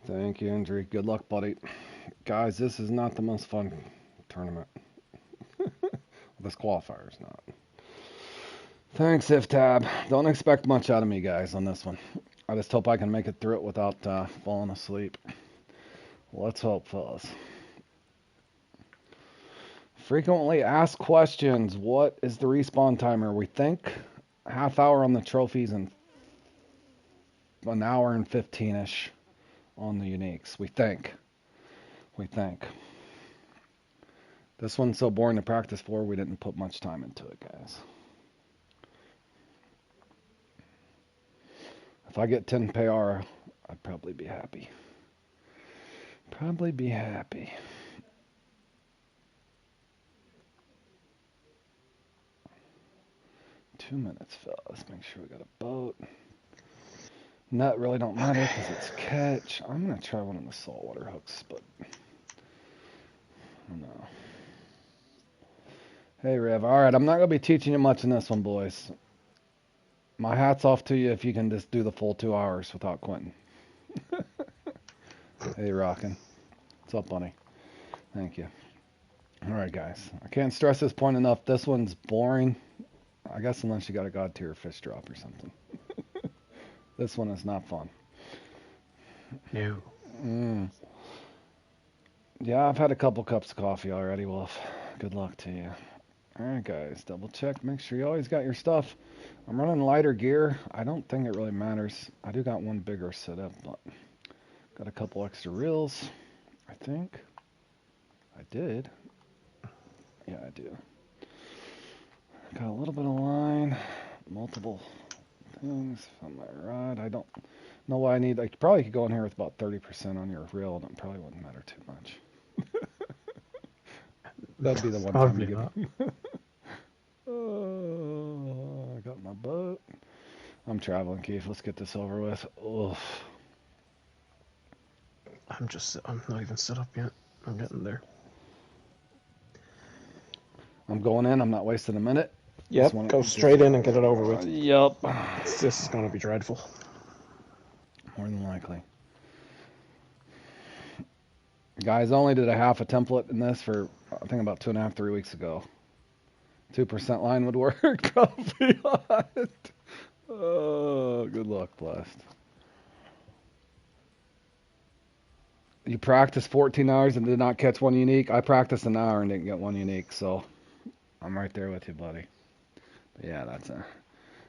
Thank you, Andrew. Good luck, buddy. Guys, this is not the most fun tournament. This qualifier's not. Thanks, IfTab. Don't expect much out of me, guys, on this one. I just hope I can make it through it without falling asleep. Let's hope, fellas. Frequently asked questions. What is the respawn timer? We think half hour on the trophies and an hour and 15-ish on the uniques. We think. This one's so boring to practice for, we didn't put much time into it, guys. If I get 10 PR, I'd probably be happy. 2 minutes, fellas. Make sure we got a boat. Net really don't matter because it's catch. I'm going to try one of the saltwater hooks, but no. Hey, Rev. All right, I'm not going to be teaching you much in this one, boys. My hat's off to you if you can just do the full 2 hours without quitting. Hey, Rockin'. What's up, bunny? Thank you. All right, guys. I can't stress this point enough. This one's boring. I guess unless you got a god tier fish drop or something. This one is not fun. No. Yeah, I've had a couple cups of coffee already, Wolf. Good luck to you. Alright, guys. Double check. Make sure you always got your stuff. I'm running lighter gear. I don't think it really matters. I do got one bigger setup, but got a couple extra reels, I think. I did. Yeah, I do. Got a little bit of line. Multiple things on my rod. I don't know why I need. I probably could go in here with about 30% on your reel, and it probably wouldn't matter too much. That'd be the one Probably time you not. Oh, I got my boat. I'm traveling, Keith. Let's get this over with. Oof. I'm not even set up yet. I'm getting there. I'm going in. I'm not wasting a minute. Yep, go straight in and get it over with. Yep. This is going to be dreadful. More than likely. Guys, only did a half a template in this for, I think, about 2.5, 3 weeks ago. 2% line would work. I'll be honest. Oh, good luck, Blessed. You practiced 14 hours and did not catch one unique. I practiced an hour and didn't get one unique, so I'm right there with you, buddy. But yeah, that's a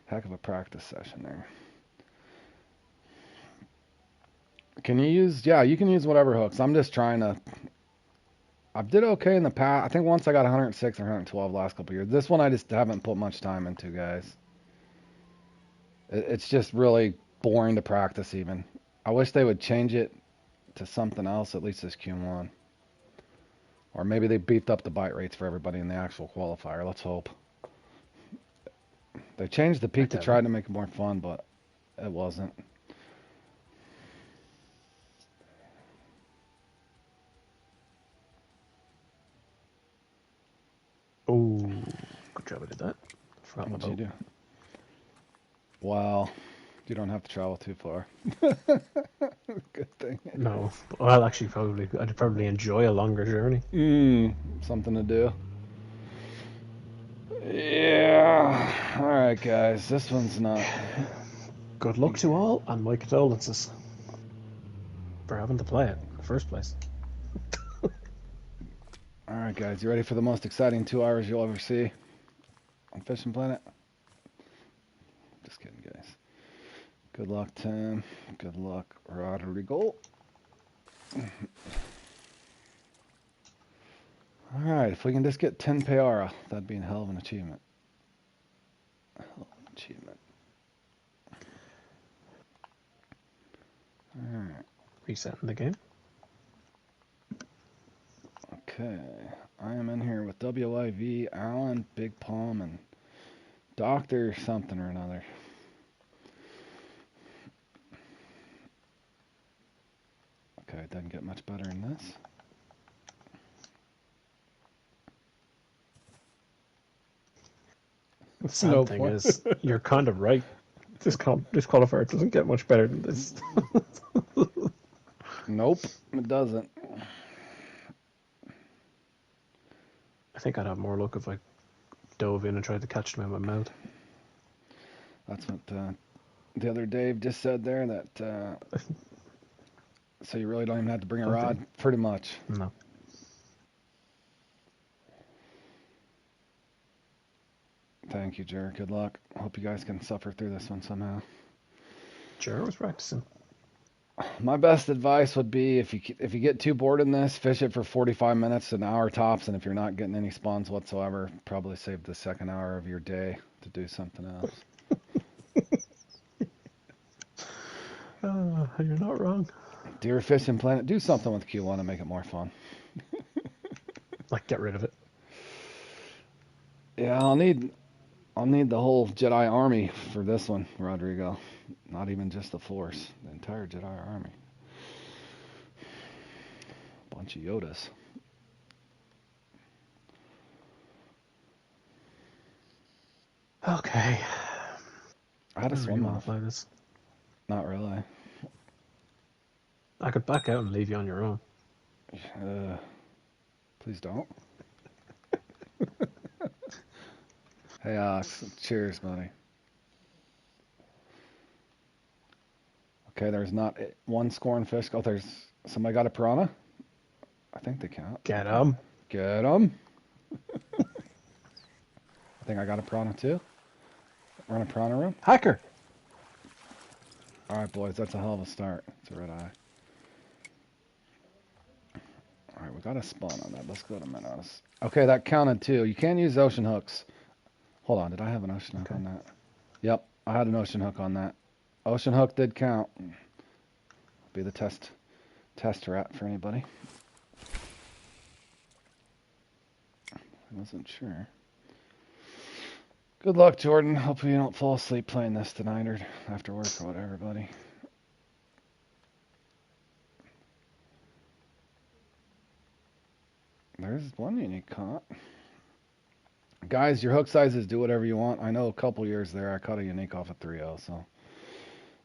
heck of a practice session there. Can you use, yeah, you can use whatever hooks. I'm just trying to, I did okay in the past. I think once I got 106 or 112 last couple years. This one I just haven't put much time into, guys. It's just really boring to practice even. I wish they would change it to something else, at least this Q1. Or maybe they beefed up the bite rates for everybody in the actual qualifier. Let's hope. They changed the peak to try to make it more fun, but it wasn't. Oh, good job I did that. Forgot What'd my you boat. do? Wow. You don't have to travel too far. Good thing. No, well, actually, I'd probably enjoy a longer journey. Something to do. Yeah. All right, guys. This one's not. Good luck to all, and my condolences for having to play it in the first place. All right, guys. You ready for the most exciting 2 hours you'll ever see on Fishing Planet? Just kidding, guys. Good luck, Tim. Good luck, Rodrigo. All right, if we can just get 10 Peara, that'd be a hell of an achievement. A hell of an achievement. All right. Resetting the game. Okay. I am in here with WIV, Alan, Big Palm, and Doctor something or another. Okay, it doesn't get much better than this. The sad thing is, you're kind of right. This qualifier doesn't get much better than this. Nope, it doesn't. I think I'd have more luck if I dove in and tried to catch them in my mouth. That's what the other Dave just said there. That so you really don't even have to bring a rod, pretty much. No. Thank you, Jared. Good luck. Hope you guys can suffer through this one somehow. Jared was practicing. My best advice would be if you get too bored in this, fish it for 45 minutes, an hour tops, and if you're not getting any spawns whatsoever, probably save the second hour of your day to do something else. You're not wrong. Deer fishing planet, do something with Q1 to make it more fun. Like, get rid of it. Yeah, I'll need the whole Jedi army for this one, Rodrigo. Not even just the Force, the entire Jedi army. Bunch of Yodas. Okay. I had a swim want off. to play this. Not really. I could back out and leave you on your own. Please don't. Hey, Alex. Cheers, buddy. Okay, there's not one scoring fish. Oh, there's somebody got a piranha. I think they count. Get him. Get them. I think I got a piranha too. We're in a piranha room. Hacker. All right, boys. That's a hell of a start. It's a red eye. All right, we got a spawn on that. Let's go to Minos. Okay, that counted too. You can use ocean hooks. Hold on. Did I have an ocean hook on that? Yep, I had an ocean hook on that. Ocean hook did count. Be the test rat for anybody. I wasn't sure. Good luck, Jordan. Hopefully you don't fall asleep playing this tonight or after work or whatever, buddy. There's one unique caught. Guys, your hook sizes, do whatever you want. I know a couple years there I caught a unique off of 3.0, so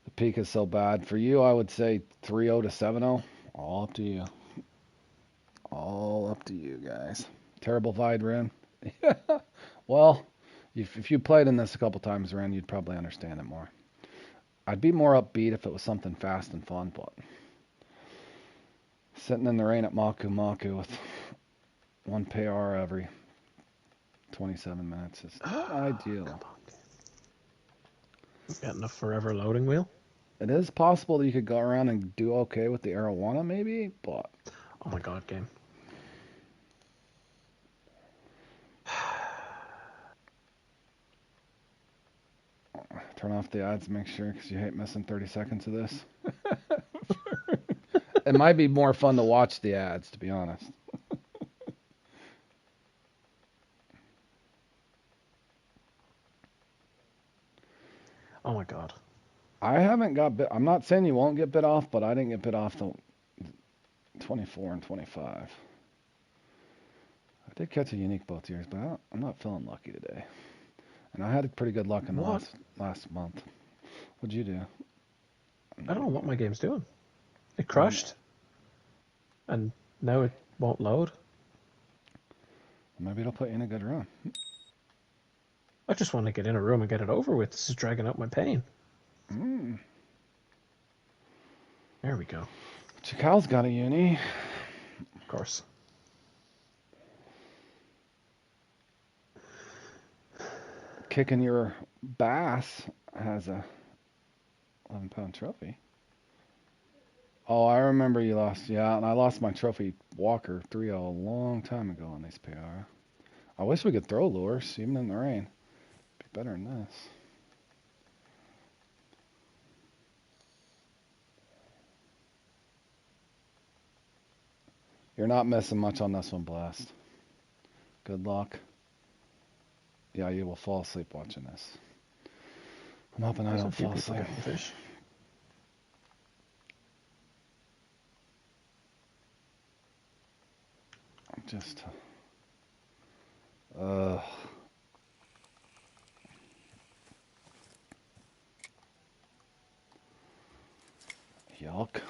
the peak is so bad. For you, I would say 3.0 to 7.0. All up to you. All up to you, guys. Terrible Vide Ren. Well, if you played in this a couple times, Ren, you'd probably understand it more. I'd be more upbeat if it was something fast and fun, but sitting in the rain at Maku Maku with one PR every 27 minutes is not ideal. Getting a forever loading wheel? It is possible that you could go around and do okay with the Arowana, maybe, but... Oh my god, game. Turn off the ads, make sure, because you hate missing 30 seconds of this. It might be more fun to watch the ads, to be honest. Oh my god. I haven't got bit. I'm not saying you won't get bit off, but I didn't get bit off till 24 and 25. I did catch a unique both years, but I'm not feeling lucky today. And I had pretty good luck in the last month. What'd you do? I don't know what my game's doing. It crashed. And now it won't load. Maybe it'll put you in a good run. I just want to get in a room and get it over with. This is dragging out my pain. There we go. Chical's got a uni. Of course. Kicking your bass has a 11-pound trophy. Oh, I remember you lost. Yeah, and I lost my trophy Walker 3.0 a long time ago on these PR. I wish we could throw lures, even in the rain. Be better than this. You're not missing much on this one, Blast. Good luck. Yeah, you will fall asleep watching this. I'm hoping I don't fall asleep. Fish. I'm just... Yuck.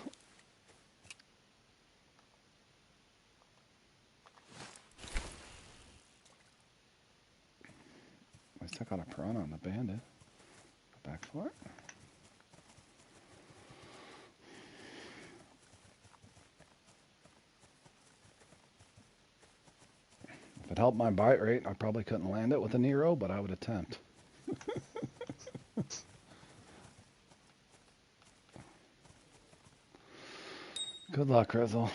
I got a piranha on the bandit. Go back for it. If it helped my bite rate, I probably couldn't land it with a Nero, but I would attempt. Good luck, Rizzle.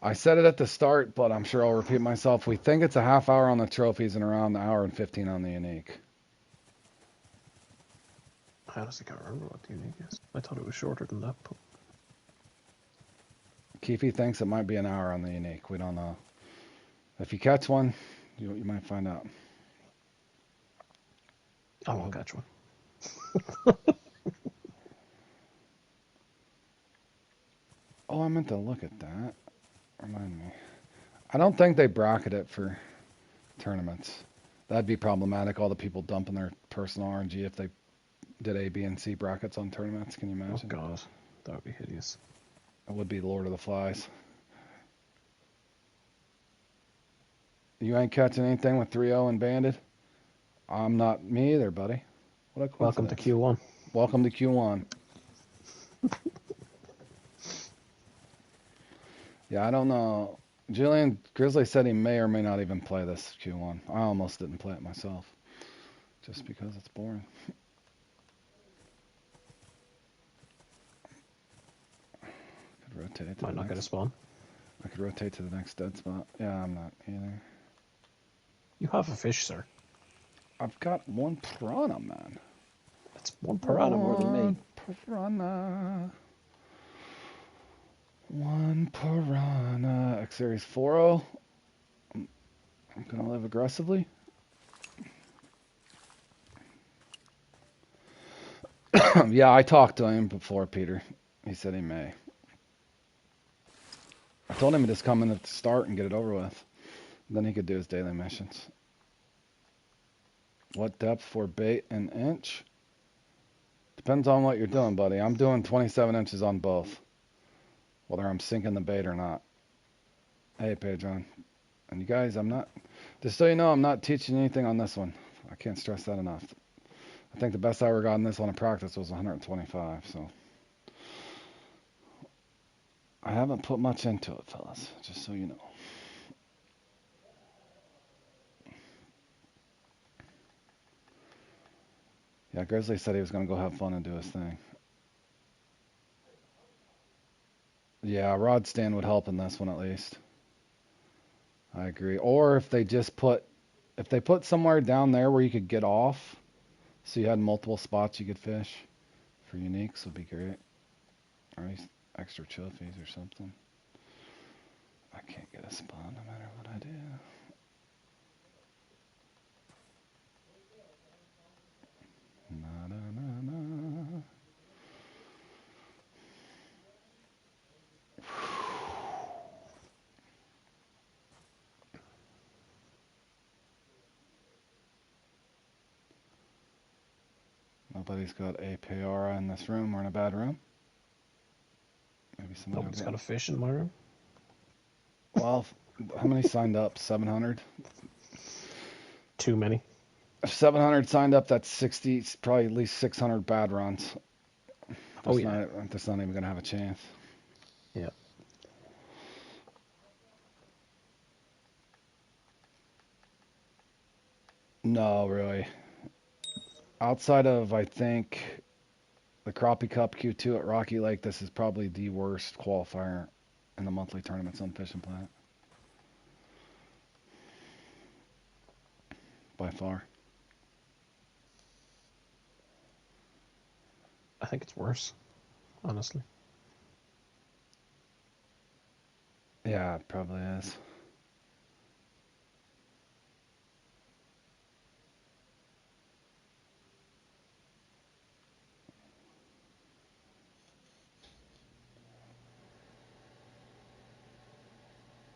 I said it at the start, but I'm sure I'll repeat myself. We think it's a half hour on the trophies and around an hour and 15 on the unique. I honestly can't remember what the unique is. I thought it was shorter than that. But... Keefe thinks it might be an hour on the unique. We don't know. If you catch one, you might find out. I won't catch one. Oh, I meant to look at that. Remind me. I don't think they bracket it for tournaments. That'd be problematic. All the people dumping their personal RNG if they did A, B, and C brackets on tournaments. Can you imagine? Oh god, that would be hideous. It would be Lord of the Flies. You ain't catching anything with 3-0 and Banded? I'm not. Me either, buddy. What a Welcome to coincidence. Q1. Welcome to Q1. Yeah, I don't know. Julian Grizzly said he may or may not even play this Q1. I almost didn't play it myself. Just because it's boring. Could rotate to Might the not get a next. spawn. I could rotate to the next dead spot. Yeah, I'm not either. You have a fish, sir. I've got one piranha, man. That's one piranha more than me. One piranha. One piranha. X Series 4-0. I'm going to live aggressively. Yeah, I talked to him before, Peter. He said he may. I told him to just come in at the start and get it over with. Then he could do his daily missions. What depth for bait and inch? Depends on what you're doing, buddy. I'm doing 27 inches on both. Whether I'm sinking the bait or not. Hey, Pedron. And you guys, I'm not... Just so you know, I'm not teaching you anything on this one. I can't stress that enough. I think the best I ever got in this one in practice was 125, so... I haven't put much into it, fellas. Just so you know. Yeah, Grizzly said he was going to go have fun and do his thing. Yeah, rod stand would help in this one at least. I agree. Or if they just put somewhere down there where you could get off, so you had multiple spots you could fish for uniques would be great. Or at least extra trophies or something. I can't get a spawn no matter what I do. Na na na na. Nobody's got a Peora in this room. We're in a bad room. Maybe somebody. Nobody's got a fish in my room. Well, how many signed up? 700. Too many. If 700 signed up, that's 60. It's probably at least 600 bad runs. Oh yeah. That's not even gonna have a chance. Yeah. No, really. Outside of, I think, the Crappie Cup Q2 at Rocky Lake, this is probably the worst qualifier in the monthly tournaments on Fishing Planet. By far. I think it's worse, honestly. Yeah, it probably is.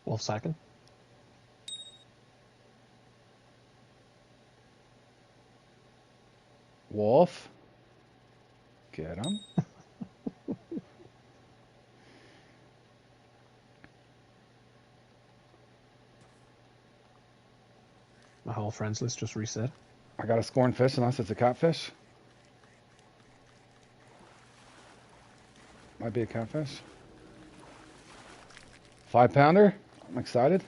Wolf sacking. Wolf. Get him. friends list just reset. I got a scorn fish unless it's a catfish. Might be a catfish. 5-pounder. I'm excited.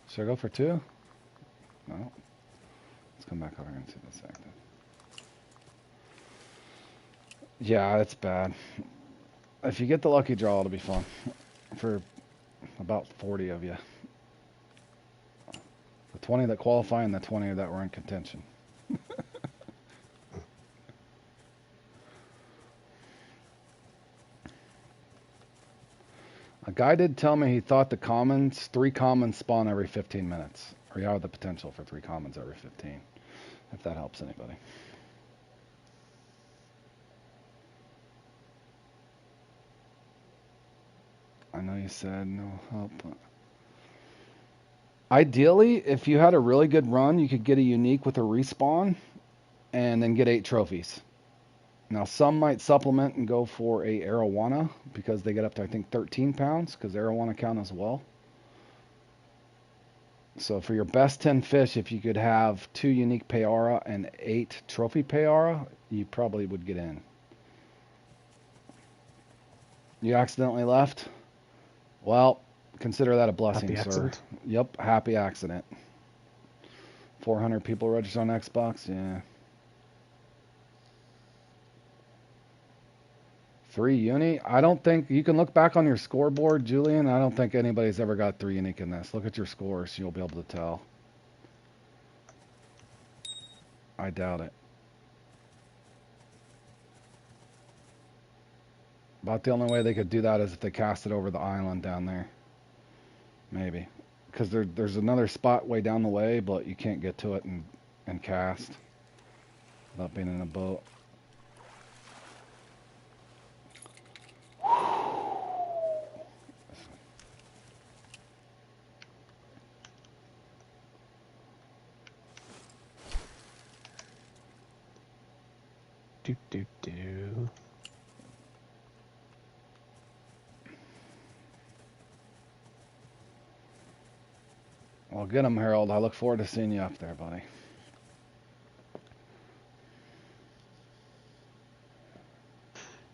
Should I go for 2? No. Let's come back over here and see this active. Yeah, it's bad. If you get the lucky draw, it'll be fun. For about 40 of you. The 20 that qualify and the 20 that were in contention. A guy did tell me he thought the commons, 3 commons spawn every 15 minutes. Or you have the potential for 3 commons every 15. If that helps anybody. I know you said no help. Ideally, if you had a really good run, you could get a unique with a respawn and then get 8 trophies. Now, some might supplement and go for a arowana because they get up to, I think, 13 pounds because arowana count as well. So for your best 10 fish, if you could have 2 unique payara and 8 trophy payara, you probably would get in. You accidentally left? Well, consider that a blessing, Happy sir. accident. Yep, happy accident. 400 people registered on Xbox, yeah. 3 uni? I don't think, you can look back on your scoreboard, Julian. I don't think anybody's ever got 3 unique in this. Look at your scores, you'll be able to tell. I doubt it. About the only way they could do that is if they cast it over the island down there. Maybe. Because there's another spot way down the way, but you can't get to it and cast without being in a boat. Do. Well, get him, Harold. I look forward to seeing you up there, buddy.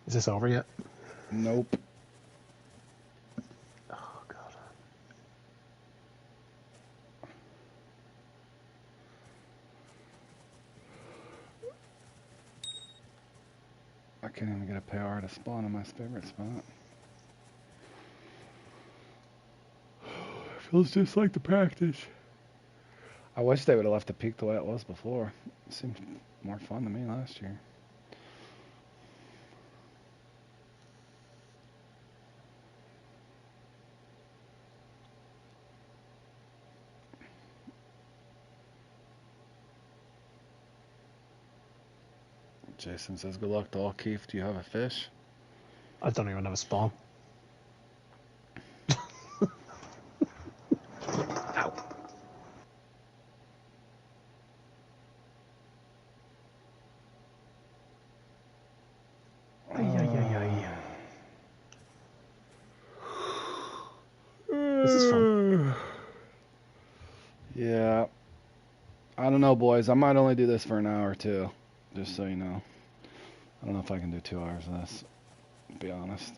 Is this over yet? Nope. Oh, God. I can't even get a PR to spawn in my favorite spot. Feels just like the practice. I wish they would have left the peak the way it was before. It seemed more fun to me last year. Jason says, good luck to all. Keith, do you have a fish? I don't even have a spawn. Ow. This is fun. Yeah. I don't know, boys. I might only do this for an hour, too. Just so you know. I don't know if I can do 2 hours of this, to be honest.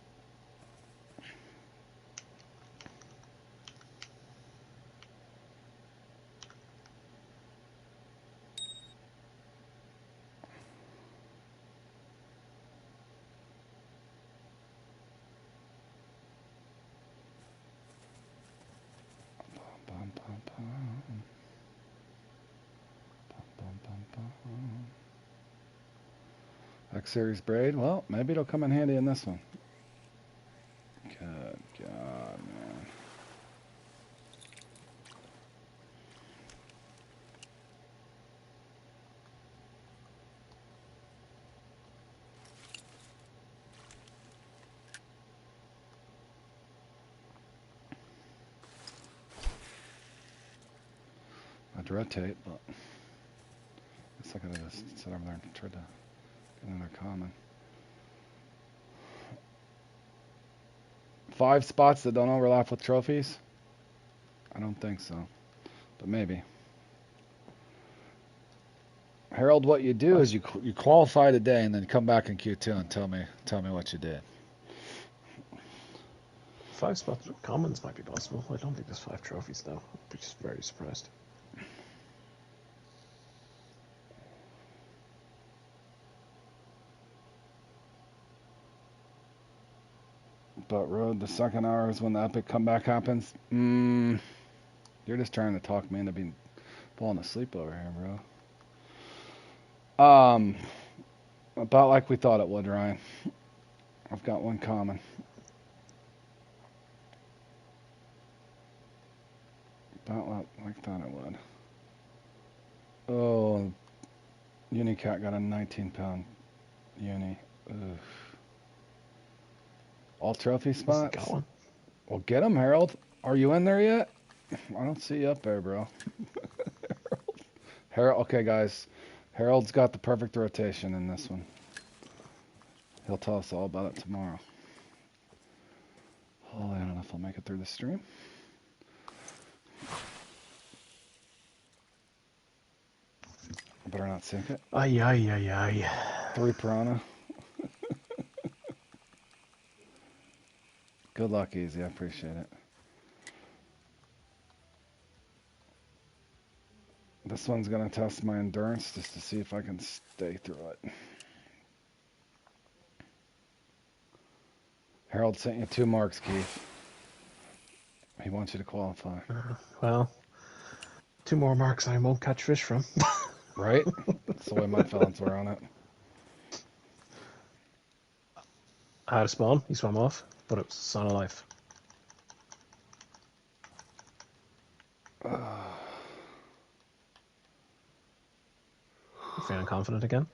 X-Series braid. Well, maybe it'll come in handy in this one. Good God, man. I'd rotate, but I guess I could have just sat over there and tried to get another common. 5 spots that don't overlap with trophies? I don't think so, but maybe. Harold, what you do is Nice. you qualify today and then come back in Q2 and tell me what you did. 5 spots with commons might be possible. I don't think there's 5 trophies though. I'd be just very surprised. But Road, the second hour is when the epic comeback happens. You're just trying to talk me into being falling asleep over here, bro. About like we thought it would, Ryan. I've got one common. About like I thought it would. Oh, Unicat got a 19-pound uni. Ugh. All trophy He's got spots? one. Well, get him, Harold. Are you in there yet? I don't see you up there, bro. Harold. Okay, guys. Harold's got the perfect rotation in this one. He'll tell us all about it tomorrow. Oh, I don't know if I'll make it through the stream. I better not sink it. Ay, ay, ay, ay. 3 piranha. Good luck, Easy. I appreciate it. This one's going to test my endurance just to see if I can stay through it. Harold sent you 2 marks, Keith. He wants you to qualify. Well, 2 more marks I won't catch fish from. Right? That's the way my feelings were on it. I had a spawn, he swam off, but it was Son of Life. You feeling confident again?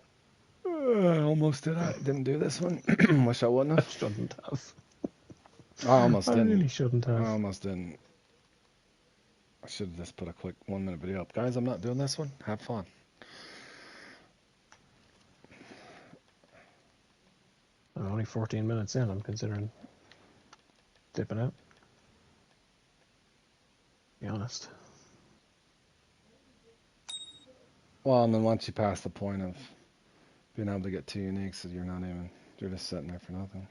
I almost did. I didn't do this one. Wish I wouldn't I have. shouldn't have. I almost I didn't. really shouldn't I have. almost didn't. I should have just put a quick 1-minute video up. Guys, I'm not doing this one. Have fun. I'm only 14 minutes in. I'm considering dipping out. Be honest. Well, and then once you pass the point of being able to get 2 uniques, you're just sitting there for nothing.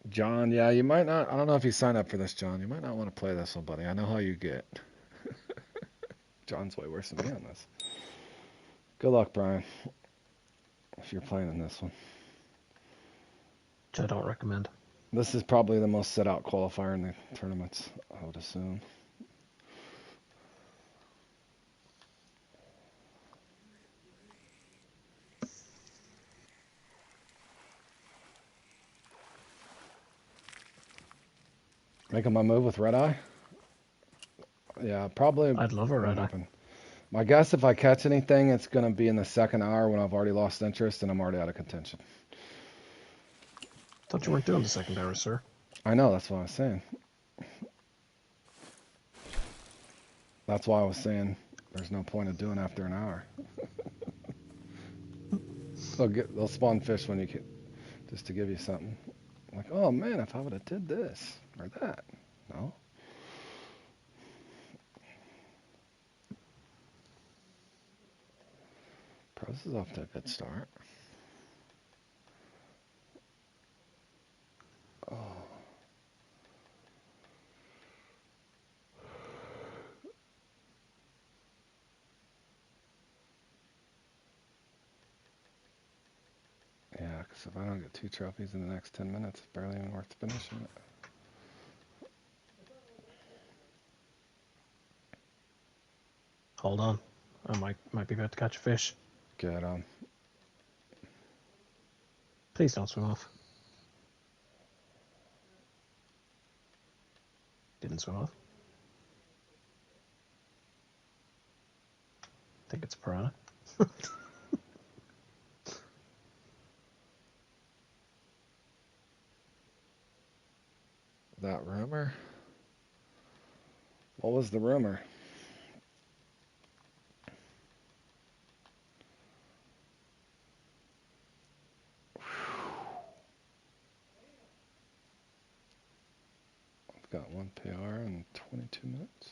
John, yeah, you might not. I don't know if you sign up for this, John. You might not want to play this one, buddy. I know how you get. John's way worse than me on this. Good luck, Brian, if you're playing in this one. Which I don't recommend. This is probably the most set out qualifier in the tournaments, I would assume. Making my move with red eye? Yeah, probably I'd love a won't red eye. happen. My guess, if I catch anything, it's going to be in the second hour when I've already lost interest and I'm already out of contention. Thought you weren't doing the second hour, sir. I know, that's what I was saying. That's why I was saying there's no point of doing after an hour. They'll spawn fish when you get, just to give you something. Like, oh man, if I would have did this or that. No. Pros is off to a good start. Oh. Yeah, because if I don't get 2 trophies in the next 10 minutes, it's barely even worth finishing it. Hold on. I might be about to catch a fish. Get on. Please don't swim off. Didn't swim off. Think it's a piranha. That rumor? What was the rumor? got 1 PR in 22 minutes.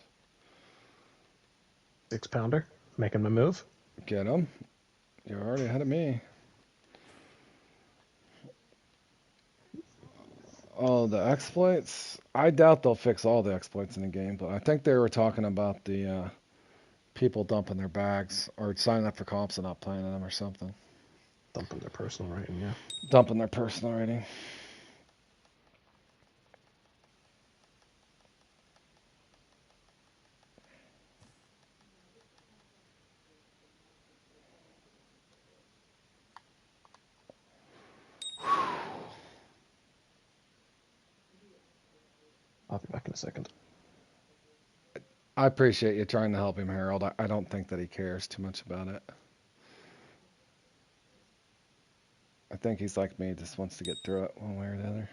6-pounder. Making my move. Get him. You're already ahead of me. Oh, the exploits? I doubt they'll fix all the exploits in the game, but I think they were talking about the people dumping their bags or signing up for comps and not playing them or something. Dumping their personal rating, yeah. Dumping their personal rating. I'll be back in a second. I appreciate you trying to help him, Harold. I don't think that he cares too much about it. I think he's like me, just wants to get through it one way or the other.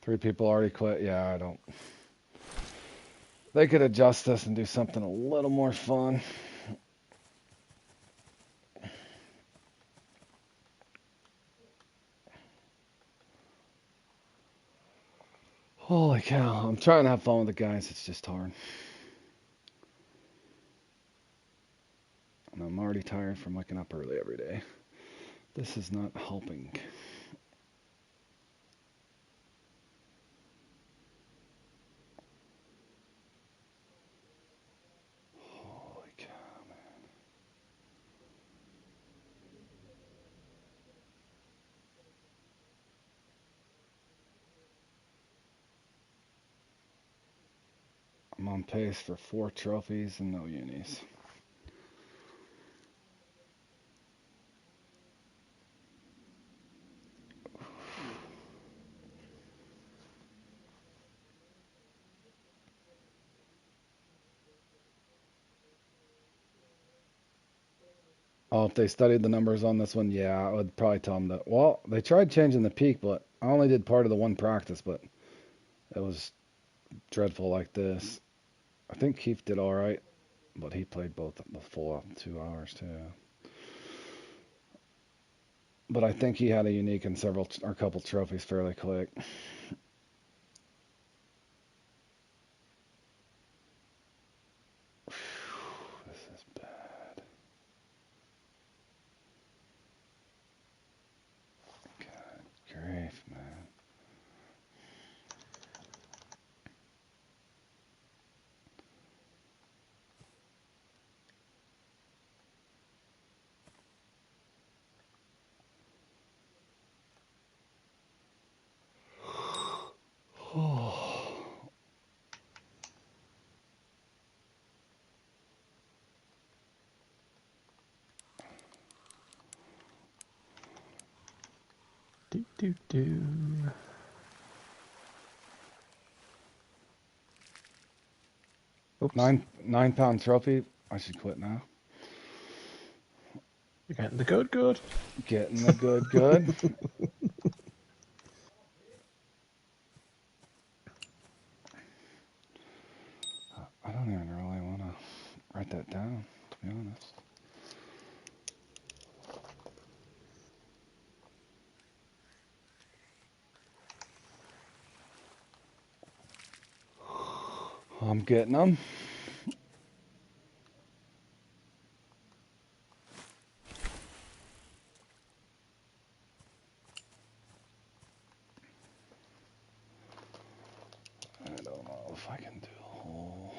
Three people already quit. Yeah, I don't. They could adjust this and do something a little more fun. Holy cow. I'm trying to have fun with the guys. It's just hard. And I'm already tired from waking up early every day. This is not helping. Holy cow, man. I'm on pace for 4 trophies and no unis. Oh, if they studied the numbers on this one, yeah, I would probably tell them that. Well, they tried changing the peak, but I only did part of the one practice, but it was dreadful like this. I think Keith did all right, but he played both the full 2 hours too. But I think he had a unique and several or a couple trophies fairly quick. This is bad. God grief, man. Do. 9 pound trophy. I should quit now. You're getting the good. Getting the good. I don't even really want to write that down, to be honest. I'm getting them. I don't know if I can do a whole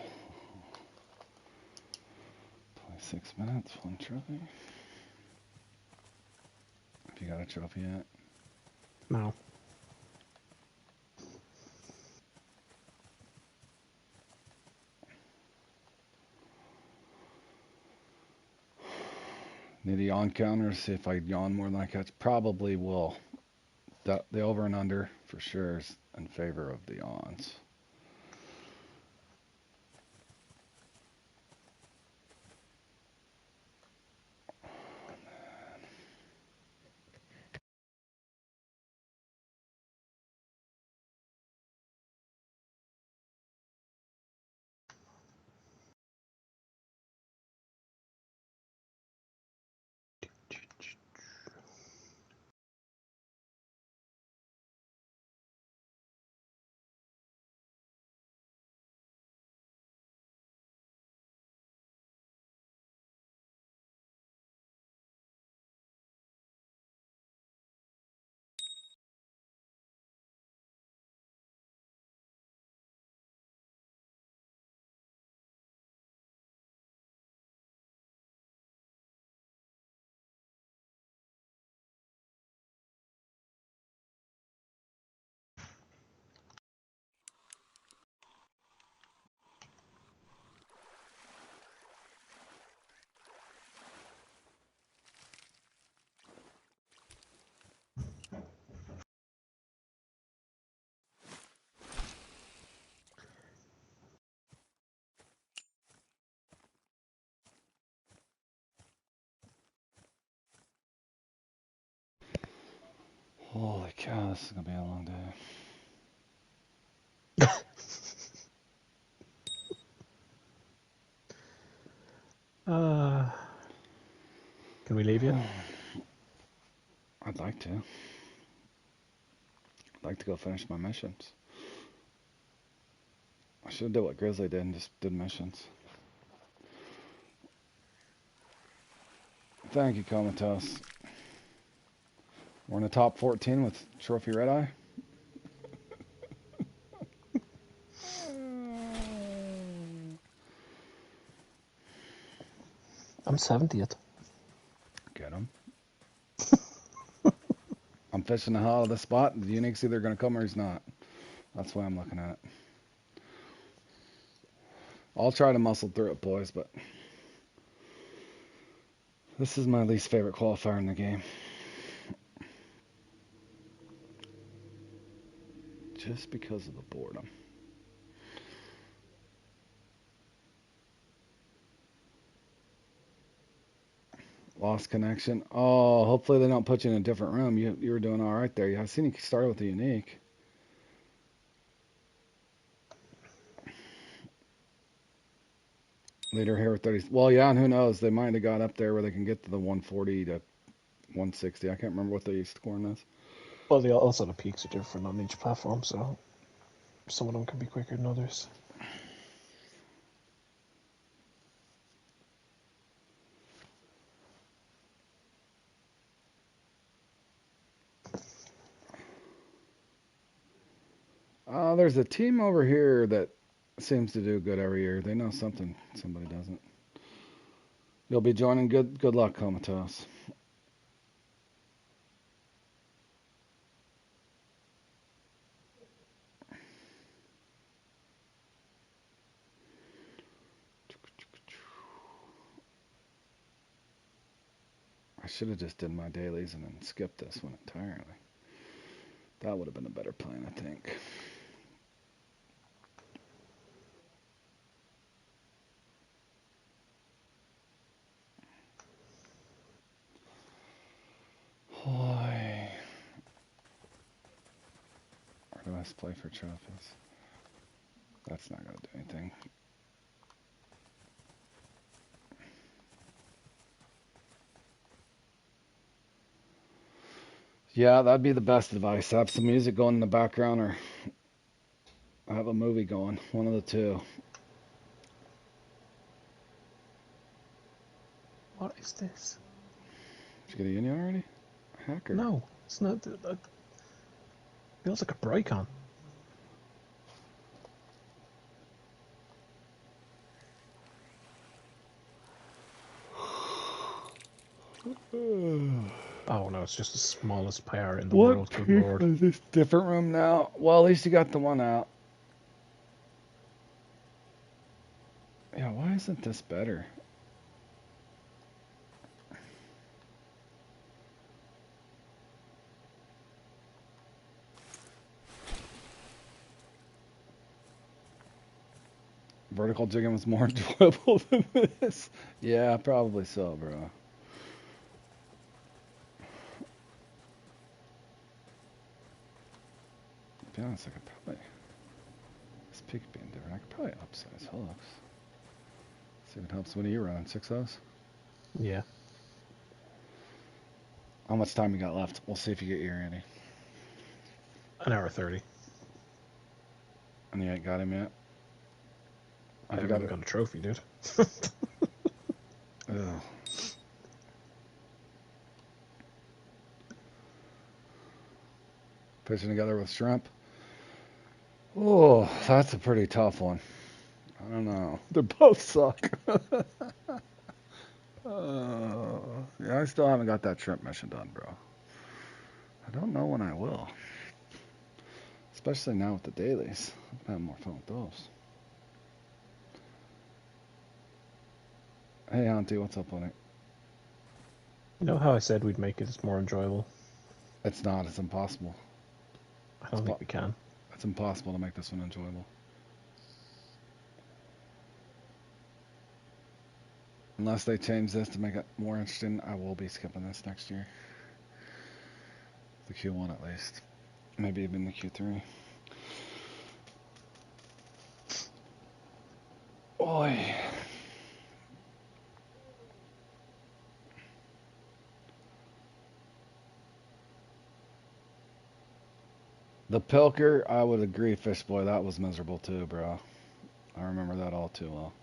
26 minutes, 1 trophy. Have you got a trophy yet? No. Need a yawn counter to see if I yawn more than I catch. Probably will. The over and under for sure is in favor of the yawns. Holy cow, this is gonna be a long day. Uh, can we leave yet? I'd like to. I'd like to go finish my missions. I should have did what Grizzly did and just did missions. Thank you, Comatose. We're in the top 14 with Trophy Red Eye. I'm 70th. Get him. I'm fishing the hell out of this spot. The unique's either going to come or he's not. That's why I'm looking at it. I'll try to muscle through it, boys, but this is my least favorite qualifier in the game. Just because of the boredom. Lost connection. Oh, hopefully they don't put you in a different room. You were doing all right there. Yeah, I seen you started with the unique. Leader here with 30. Well, yeah, and who knows? They might have got up there where they can get to the 140 to 160. I can't remember what they used to score in this. Well, also the peaks are different on each platform, so some of them can be quicker than others. There's a team over here that seems to do good every year. They know something somebody doesn't. You'll be joining. Good luck, Comatose. I should have just did my dailies and then skipped this one entirely. That would have been a better plan, I think. Boy. Where do I play for trophies? That's not going to do anything. Yeah, that'd be the best advice. Have some music going in the background or have a movie going. One of the two. What is this? Did you get a union already? Hacker. No, it's not. Feels like a break on. Oh no, it's just the smallest pair in the world. Good lord. Is this different room now? Well, at least you got the one out. Yeah, why isn't this better? Vertical jigging was more enjoyable than this. Yeah, probably so, bro. To be honest, I could probably... This peak being different, I could probably upsize hooks. See if it helps. What are you running? 6 O's? Yeah. How much time you got left? We'll see if you get your Andy. An hour 30. And you ain't got him yet? I haven't got a trophy, dude. Ugh. Fishing together with shrimp. Oh, that's a pretty tough one. I don't know. They both suck. Yeah, I still haven't got that shrimp mission done, bro. I don't know when I will. Especially now with the dailies. I'm having more fun with those. Hey, Auntie, what's up on it? You know how I said we'd make it more enjoyable? It's not. It's impossible. I don't think we can. It's impossible to make this one enjoyable. Unless they change this to make it more interesting, I will be skipping this next year. The Q1 at least. Maybe even the Q3. Oi. The Pilker, I would agree, Fish Boy, that was miserable too, bro. I remember that all too well.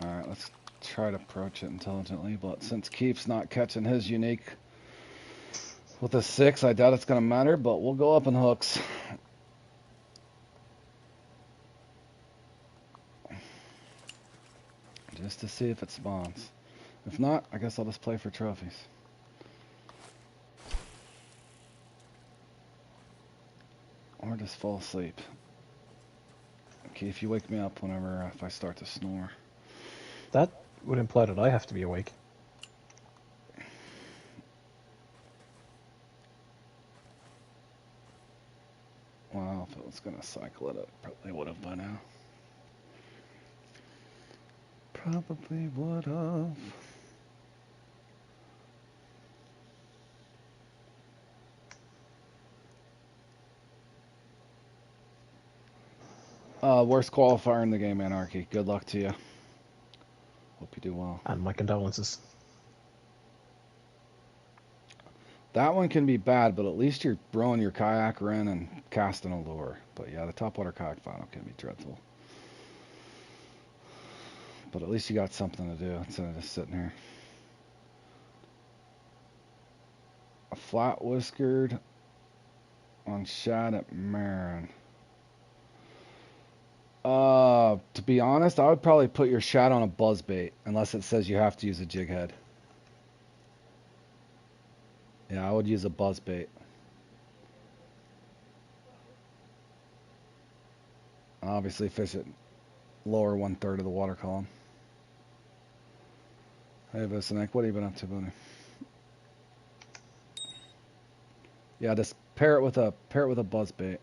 Alright, let's try to approach it intelligently, but since Keith's not catching his unique with a 6, I doubt it's going to matter, but we'll go up in hooks. Just to see if it spawns. If not, I guess I'll just play for trophies. Or just fall asleep. Okay, if you wake me up whenever, if I start to snore. That would imply that I have to be awake. Well, if it was going to cycle it, it probably would have by now. Probably would have. Worst qualifier in the game, Anarchy. Good luck to you. Hope you do well. And my condolences. That one can be bad, but at least you're throwing your kayaker in and casting a lure. But yeah, the topwater kayak final can be dreadful. But at least you got something to do instead of just sitting here. A flat whiskered on shad at Marin. To be honest, I would probably put your shad on a buzzbait, unless it says you have to use a jig head. Yeah, I would use a buzzbait. Obviously fish it lower 1/3 of the water column. Hey Visinek, what have you been up to, buddy? Yeah, just pair it with a buzzbait.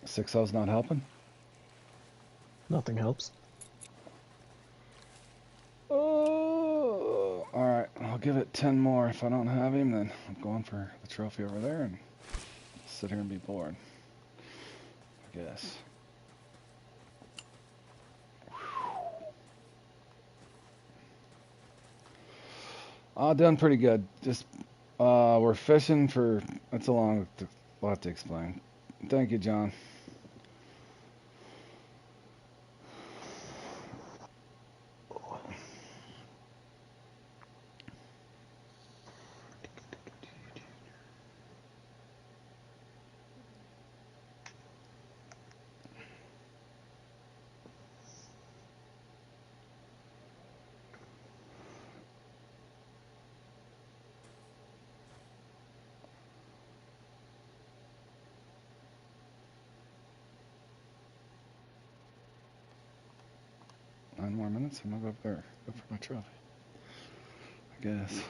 Six O's not helping. Nothing helps. Oh, all right. I'll give it 10 more. If I don't have him, then I'm going for the trophy over there and sit here and be bored, I guess. Done pretty good. Just we're fishing for. That's a lot to explain. Thank you, John. Nine more minutes. I'm gonna go up there. Go for my trophy, I guess.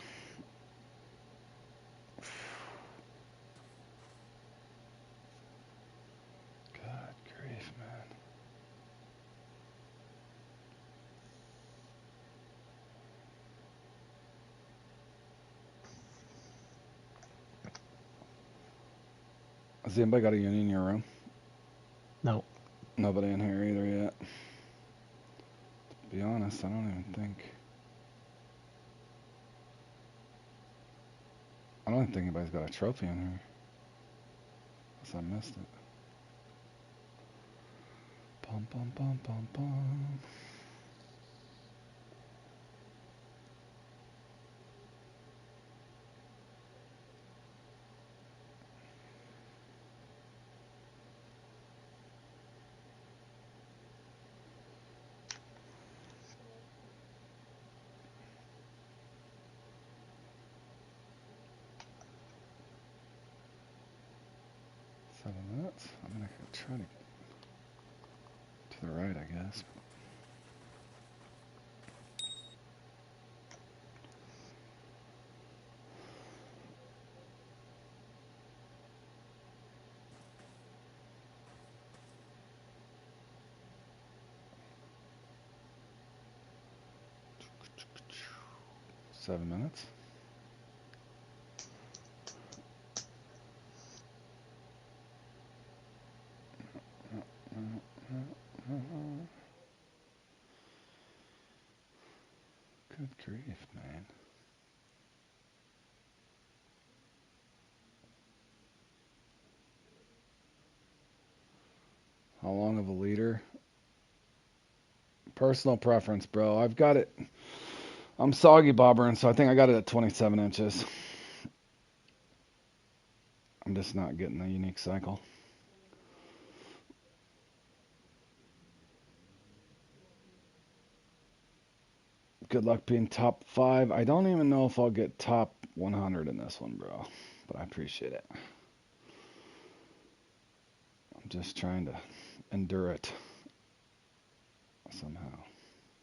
God grief, man. Has anybody got a uni in your room? No. Nobody in here either yet. To be honest, I don't even think anybody's got a trophy in here. Unless I missed it. Bum bum bum bum bum. I could try to the right, I guess. Seven minutes. Good grief, man. How long of a leader? Personal preference, bro. I've got it. I'm soggy bobbering, so I think I got it at 27 inches. I'm just not getting the unique cycle. Good luck being top 5. I don't even know if I'll get top 100 in this one, bro. But I appreciate it. I'm just trying to endure it somehow.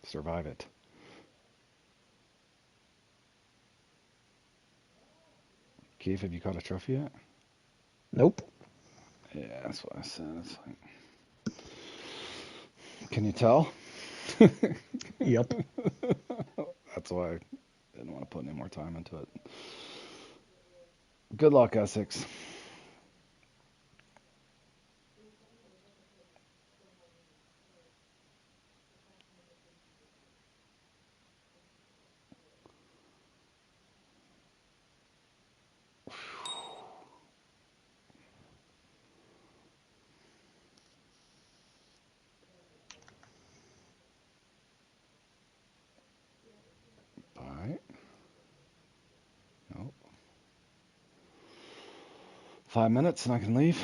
Survive it. Keith, have you caught a trophy yet? Nope. Yeah, that's what I said. It's like, can you tell? Yep. That's why I didn't want to put any more time into it. Good luck, Essex. Bye. Nope. 5 minutes and I can leave.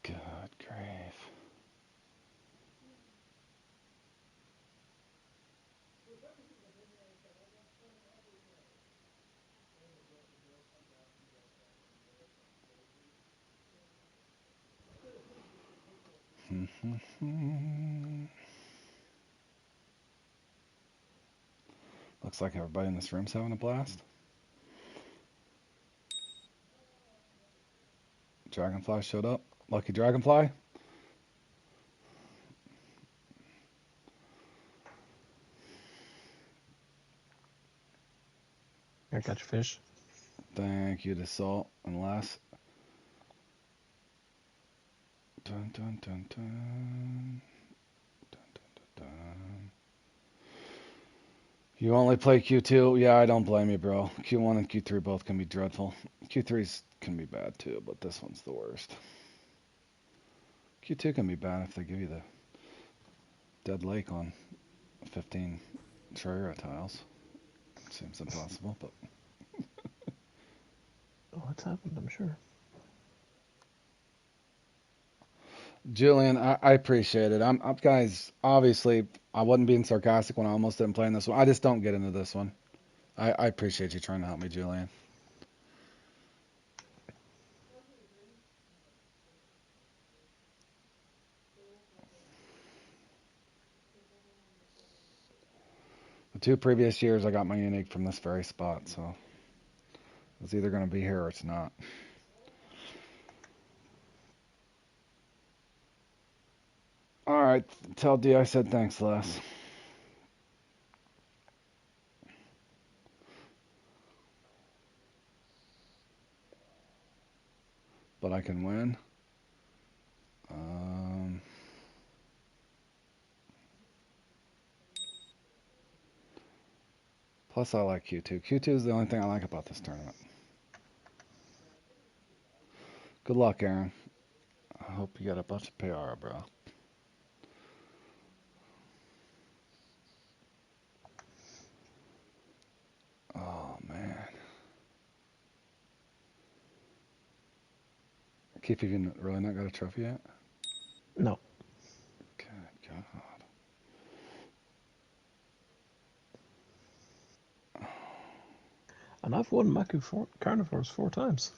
Good grief. Looks like everybody in this room's having a blast. Dragonfly showed up. Lucky Dragonfly. Here, catch a fish. Thank you to Salt and Les. Dun, dun, dun, dun. Dun, dun, dun, dun. You only play Q2? Yeah, I don't blame you, bro. Q1 and Q3 both can be dreadful. Q3's can be bad too, but this one's the worst. Q2 can be bad if they give you the dead lake on 15 Traera tiles. Seems impossible, but Oh, it's happened, I'm sure. Julian, I appreciate it. Guys, obviously, I wasn't being sarcastic when I almost didn't play in this one. I just don't get into this one. I appreciate you trying to help me, Julian. The 2 previous years, I got my unique from this very spot, so it's either going to be here or it's not. All right, tell D I said thanks, Les. But I can win. Plus, I like Q2. Q2 is the only thing I like about this tournament. Good luck, Aaron. I hope you got a bunch of PR, bro. Oh, man. Keep even really not got a trophy yet? No. Good God. And I've won Maku Carnivores 4 times.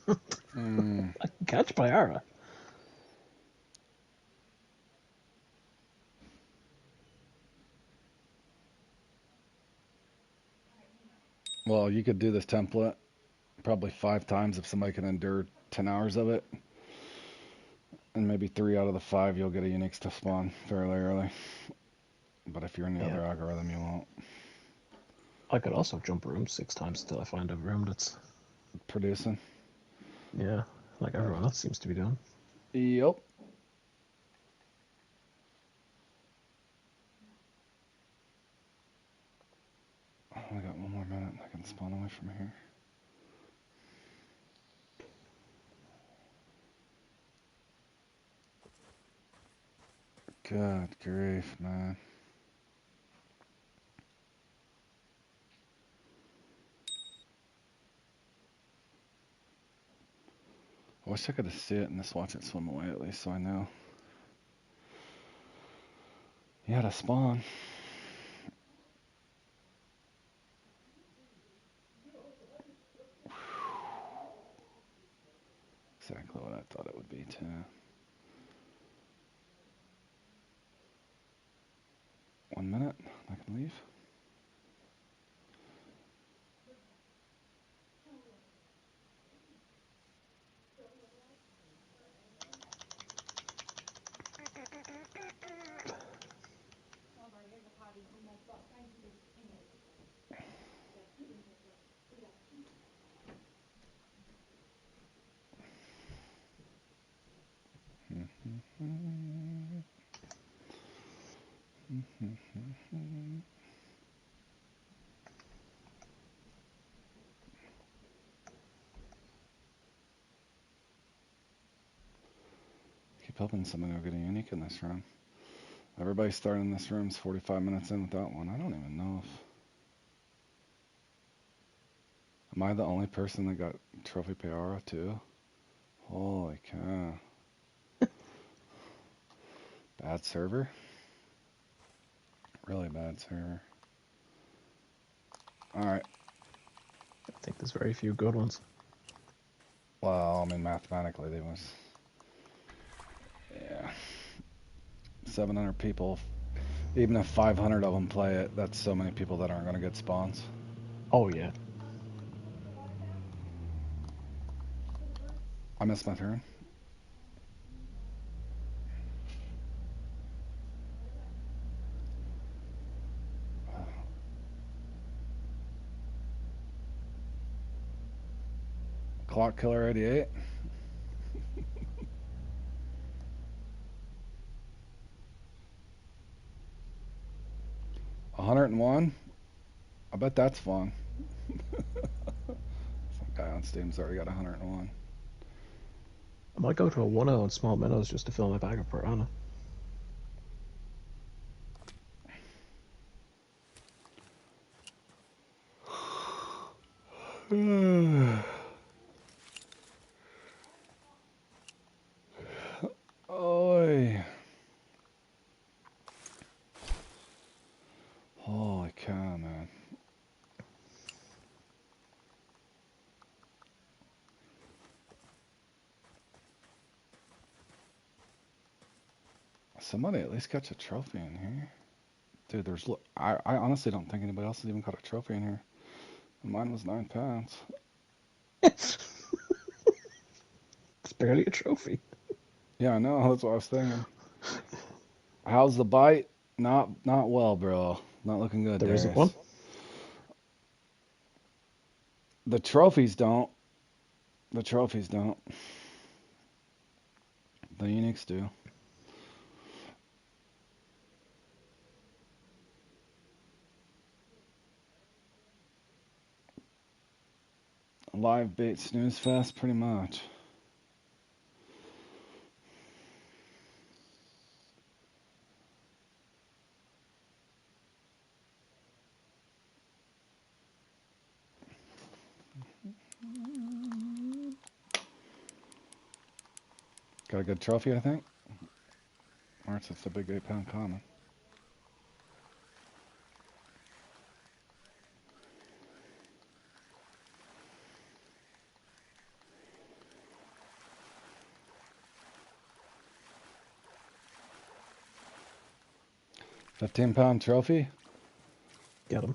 Mm. I can catch Pyara. Well, you could do this template probably 5 times if somebody can endure 10 hours of it. And maybe 3 out of the 5 you'll get a unique stuff spawn fairly early. But if you're in the Yeah. other algorithm, you won't. I could also jump rooms 6 times until I find a room that's, Producing. yeah, like everyone else seems to be doing. Yep. I got 1 more minute. I can spawn away from here. Good grief, man. I wish I could see it and just watch it swim away at least so I know. You had a spawn. Exactly what I thought it would be, too. One minute. I can leave. Keep hoping somebody will get a unique in this room. Everybody starting this room's 45 minutes in without one. I don't even know if... Am I the only person that got Trophy Pyara too? Holy cow. Bad server? Really bad server. Alright. I think there's very few good ones. Well, I mean, mathematically, they was... Yeah. 700 people. Even if 500 of them play it, that's so many people that aren't going to get spawns. Oh, yeah. I missed my turn. Clock Killer 88. $101. I bet that's fun. Some guy on Steam's already got 101. I might go to a 1-0 in Small Meadows just to fill my bag of piranha. Oi. Holy cow, man. Somebody at least catch a trophy in here. Dude, I honestly don't think anybody else has even caught a trophy in here. Mine was 9 pounds. It's barely a trophy. Yeah, I know. That's what I was thinking. How's the bite? Not well, bro. Not looking good, There isn't Darius. one. The trophies don't. The trophies don't. The uniques do. Live bait snooze fest, pretty much. Got a good trophy, I think. Or it's just a big 8-pound common. £15 trophy. Get him.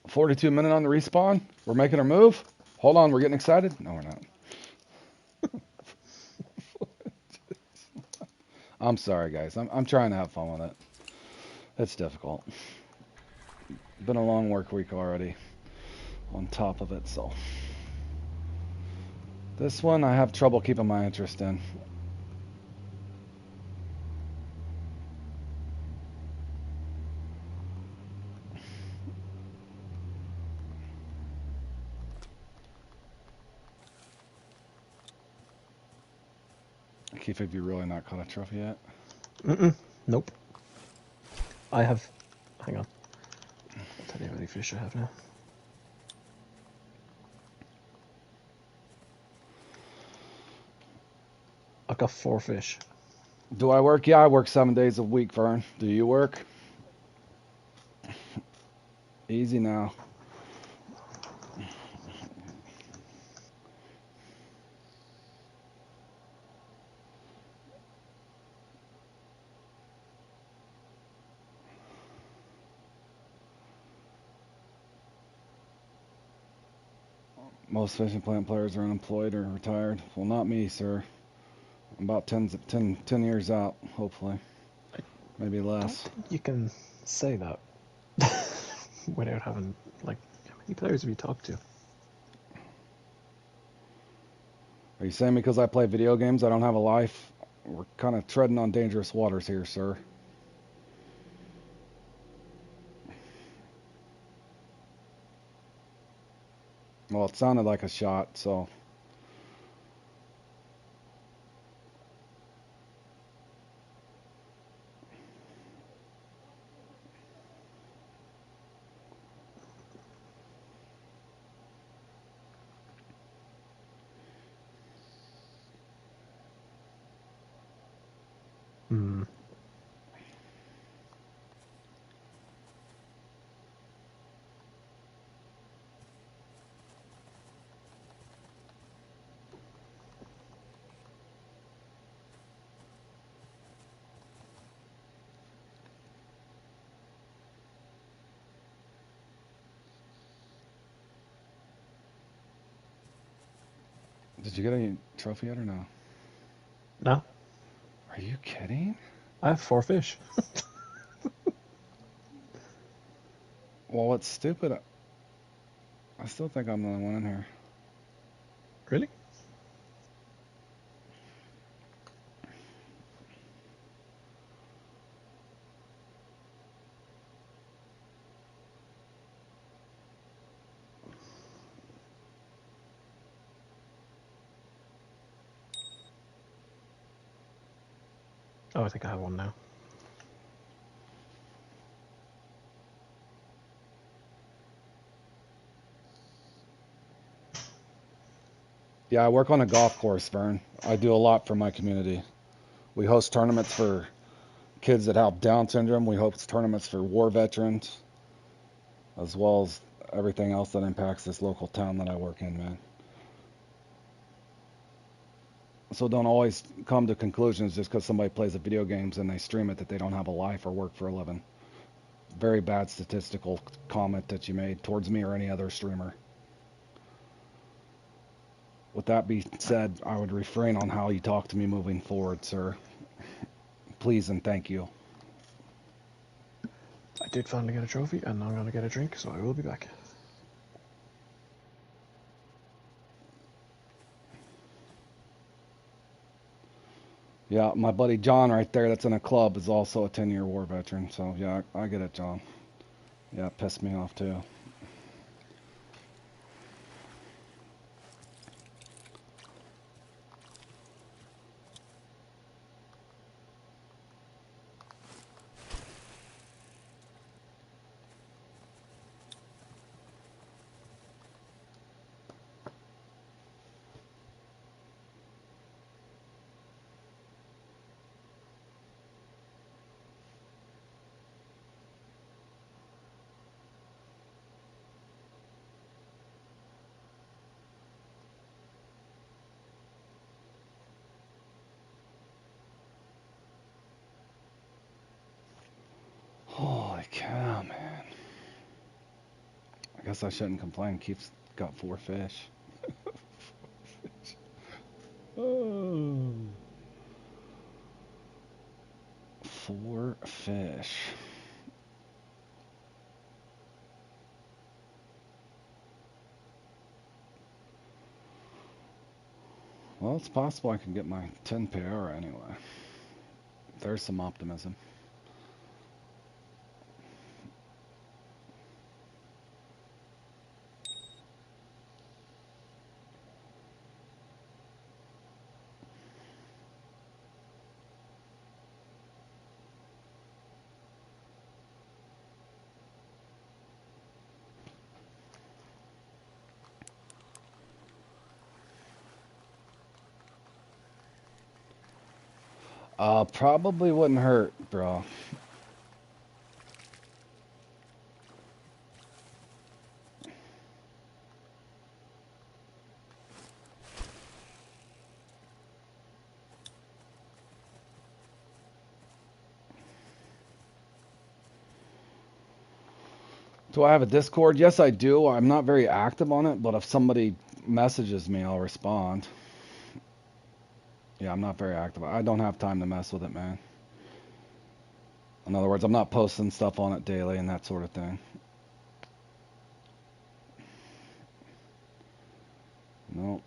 42 minute on the respawn. We're making our move. Hold on, we're getting excited. No, we're not. I'm sorry, guys. I'm trying to have fun with it. It's difficult. Been a long work week already on top of it, so. This one I have trouble keeping my interest in. Keith, have you really not caught a trophy yet? Nope. I have. Hang on. I'll tell you how many fish I have now. I've got 4 fish. Do I work? Yeah, I work 7 days a week, Vern. Do you work? Easy now. Most fishing plant players are unemployed or retired. Well, not me, sir. I'm about 10 years out, hopefully. Maybe I don't less. think you can say that without having, like, how many players have you talked to? Are you saying because I play video games I don't have a life? We're kind of treading on dangerous waters here, sir. Well, it sounded like a shot, so. Hmm. Did you get any trophy yet or no? No, Are you kidding? I have 4 fish. Well, it's stupid. I still think I'm the only one in here. Really? Oh, I think I have one now. Yeah, I work on a golf course, Vern. I do a lot for my community. We host tournaments for kids that have Down syndrome. We host tournaments for war veterans, as well as everything else that impacts this local town that I work in, man. So don't always come to conclusions just because somebody plays the video games and they stream it that they don't have a life or work for a living. Very bad statistical comment that you made towards me or any other streamer. With that being said, I would refrain on how you talk to me moving forward, sir. Please and thank you. I did finally get a trophy, and now I'm going to get a drink, so I will be back. Yeah, my buddy John right there that's in a club is also a 10-year war veteran. So, yeah, I get it, John. Yeah, it pissed me off, too. cow, man. I guess I shouldn't complain. Keith's got 4 fish. Oh. 4 fish. Well, it's possible I can get my 10 pair anyway. There's some optimism. Probably wouldn't hurt, bro. Do I have a Discord? Yes, I do. I'm not very active on it, but if somebody messages me, I'll respond. Yeah, I'm not very active. I don't have time to mess with it, man. In other words, I'm not posting stuff on it daily and that sort of thing. No.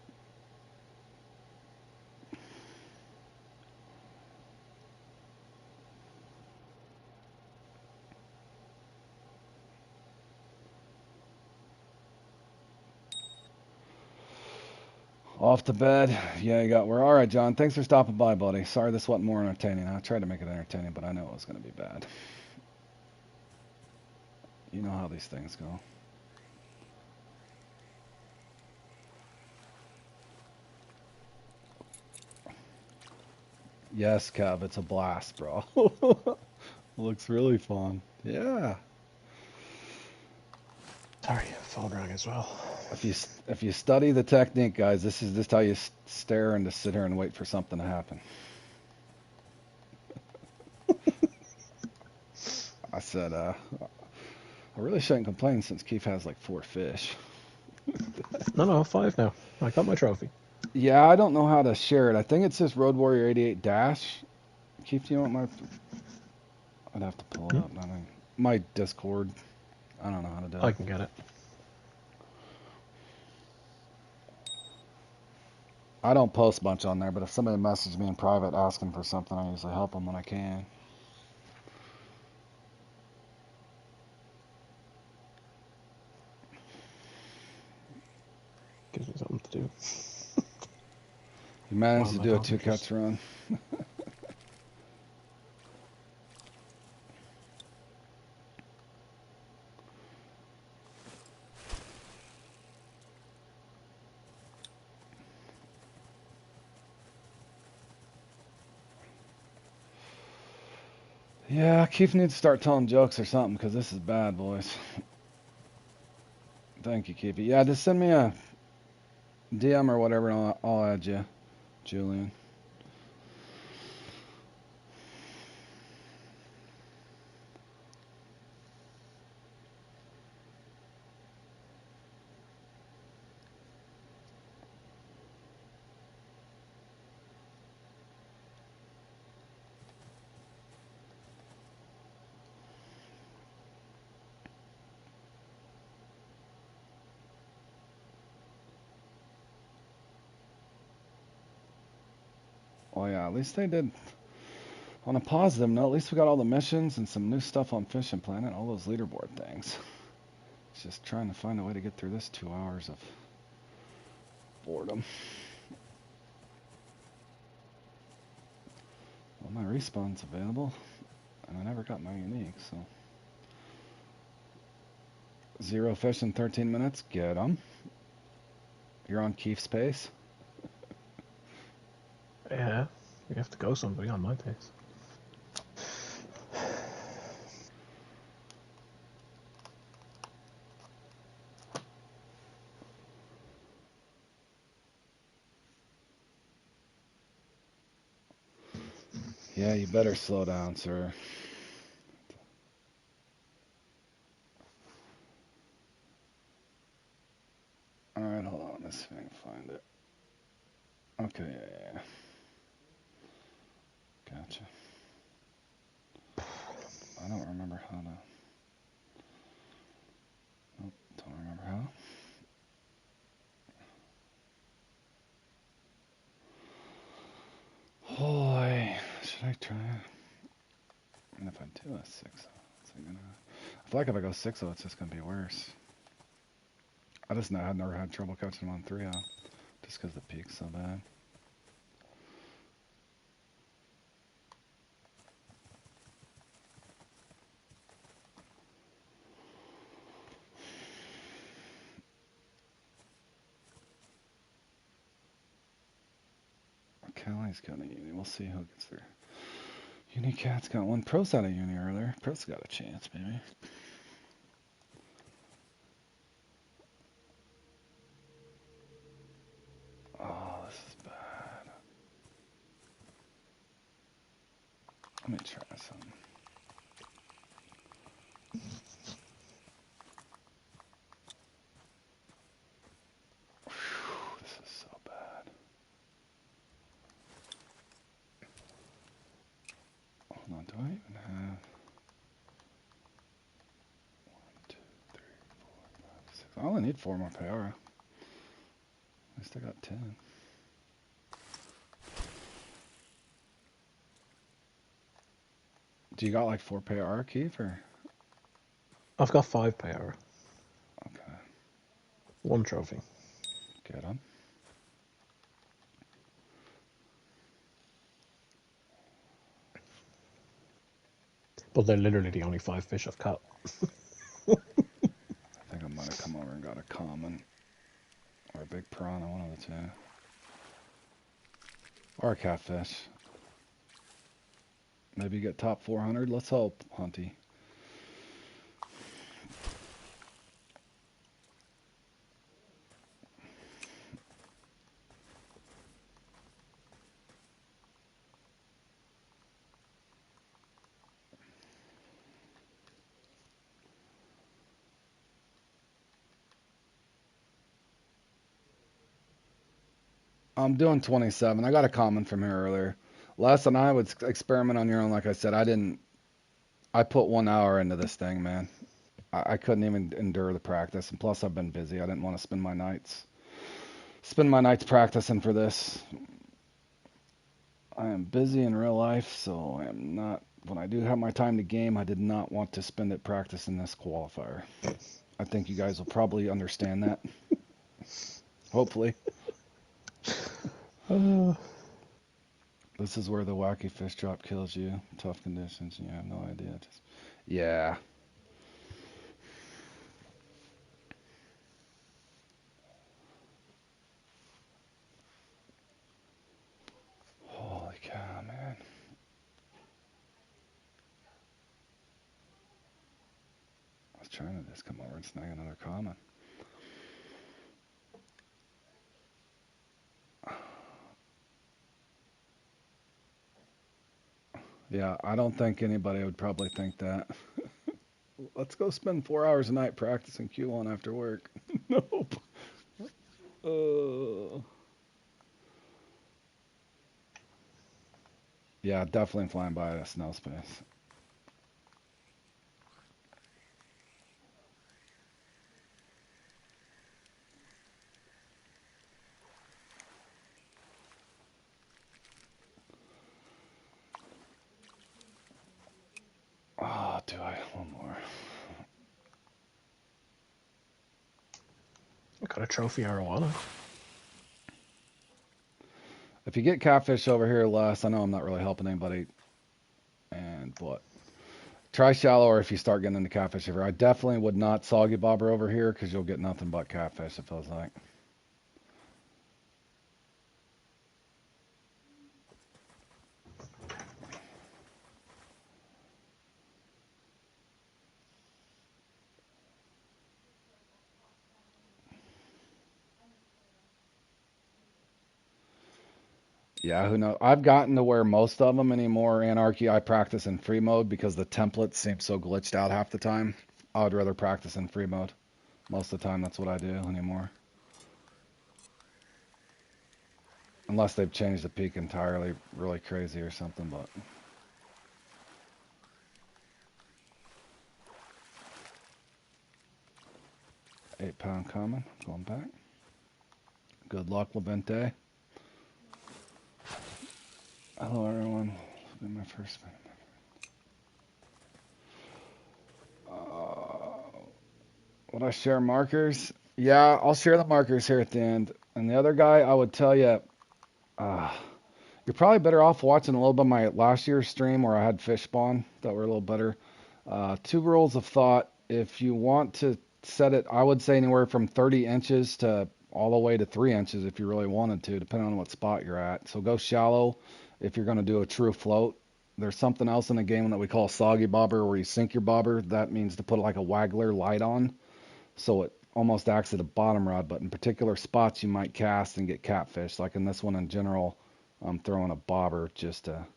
Off to bed. Yeah, you got. We're all right, John. Thanks for stopping by, buddy. Sorry this wasn't more entertaining. I tried to make it entertaining, but I know it was going to be bad. You know how these things go. Yes, Kev, it's a blast, bro. Looks really fun. Yeah. Sorry, phone rang as well. If you study the technique, guys, this is just how you stare and just sit here and wait for something to happen. I said, I really shouldn't complain since Keith has like 4 fish. No, 5 now. I got my trophy. Yeah, I don't know how to share it. I think it says Road Warrior 88 dash. Keith, do you want my? I'd have to pull it up. I mean, my Discord. I don't know how to do it. I can get it. I don't post much on there, but if somebody messages me in private asking for something, I usually help them when I can. Gives me something to do. You managed While to my do a dog 2 just... cuts run. Yeah, Keith needs to start telling jokes or something because this is bad, boys. Thank you, Keith. Yeah, just send me a DM or whatever, and I'll add you, Julian. Oh yeah, at least they did. On a positive note, at least we got all the missions and some new stuff on Fishing Planet, all those leaderboard things. It's just trying to find a way to get through this 2 hours of boredom. Well, my respawn's available, and I never got my unique, so. 0 fish in 13 minutes, get them. You're on Keith's pace. Yeah, you have to go somebody on my pace. Yeah, you better slow down, sir. Let's see if I can find it. Okay, yeah. Gotcha. I don't remember how to. Nope, don't remember how. Boy, should I try? And if I do a 6-0, it's gonna. I feel like if I go 6-0, it's just gonna be worse. I just know I've never had trouble catching them on 3-0, just because the peak's so bad. Callie's got a uni. We'll see who gets there. Uni Cat's got one. Pro's out of uni earlier. Pro's got a chance, maybe. Oh, this is bad. Let me try something. Whew, this is so bad. Hold on, do I even have 1, 2, 3, 4, 5, 6? I only need 4 more Payara. At least I got 10. Do you got like 4 Payara, Keith, or? I've got 5 Payara. Okay. 1 trophy. Get him. But they're literally the only 5 fish I've caught. I think I might have come over and got a common. Or a big piranha, one of the two. Or a catfish. Maybe get top 400. Let's hope, Hunty. I'm doing 27. I got a comment from here earlier. Les and I would experiment on your own. Like I said, I put 1 hour into this thing, man. I couldn't even endure the practice. And plus, I've been busy. I didn't want to spend my nights practicing for this. I am busy in real life, so I am not. When I do have my time to game, I did not want to spend it practicing this qualifier. I think you guys will probably understand that. Hopefully. This is where the wacky fish drop kills you. Tough conditions, and you have no idea. Yeah. Holy cow, man. I was trying to just come over and snag another comment. Yeah, I don't think anybody would probably think that. Let's go spend 4 hours a night practicing Q1 after work. Nope. Yeah, definitely flying by at a snail space. Oh, do I? One more. I got a trophy arowana. If you get catfish over here less, I know I'm not really helping anybody. And what? Try shallower if you start getting into catfish over here. I definitely would not soggy bobber over here because you'll get nothing but catfish, it feels like. Yeah, who knows? I've gotten to where most of them anymore, Anarchy, I practice in free mode because the templates seem so glitched out half the time. I would rather practice in free mode. Most of the time, that's what I do anymore. Unless they've changed the peak entirely really crazy or something, but 8 pound coming, going back. Good luck, Labente. Hello, everyone. This will be my first would I share markers? Yeah, I'll share the markers here at the end. And the other guy, I would tell you, you're probably better off watching a little bit of my last year's stream where I had fish spawn that were a little better. 2 rules of thought. If you want to set it, I would say anywhere from 30 inches to all the way to 3 inches if you really wanted to, depending on what spot you're at. So go shallow if you're going to do a true float. There's something else in the game that we call soggy bobber where you sink your bobber. That means to put like a waggler light on. So it almost acts as a bottom rod, but in particular spots you might cast and get catfish. Like in this one in general, I'm throwing a bobber just to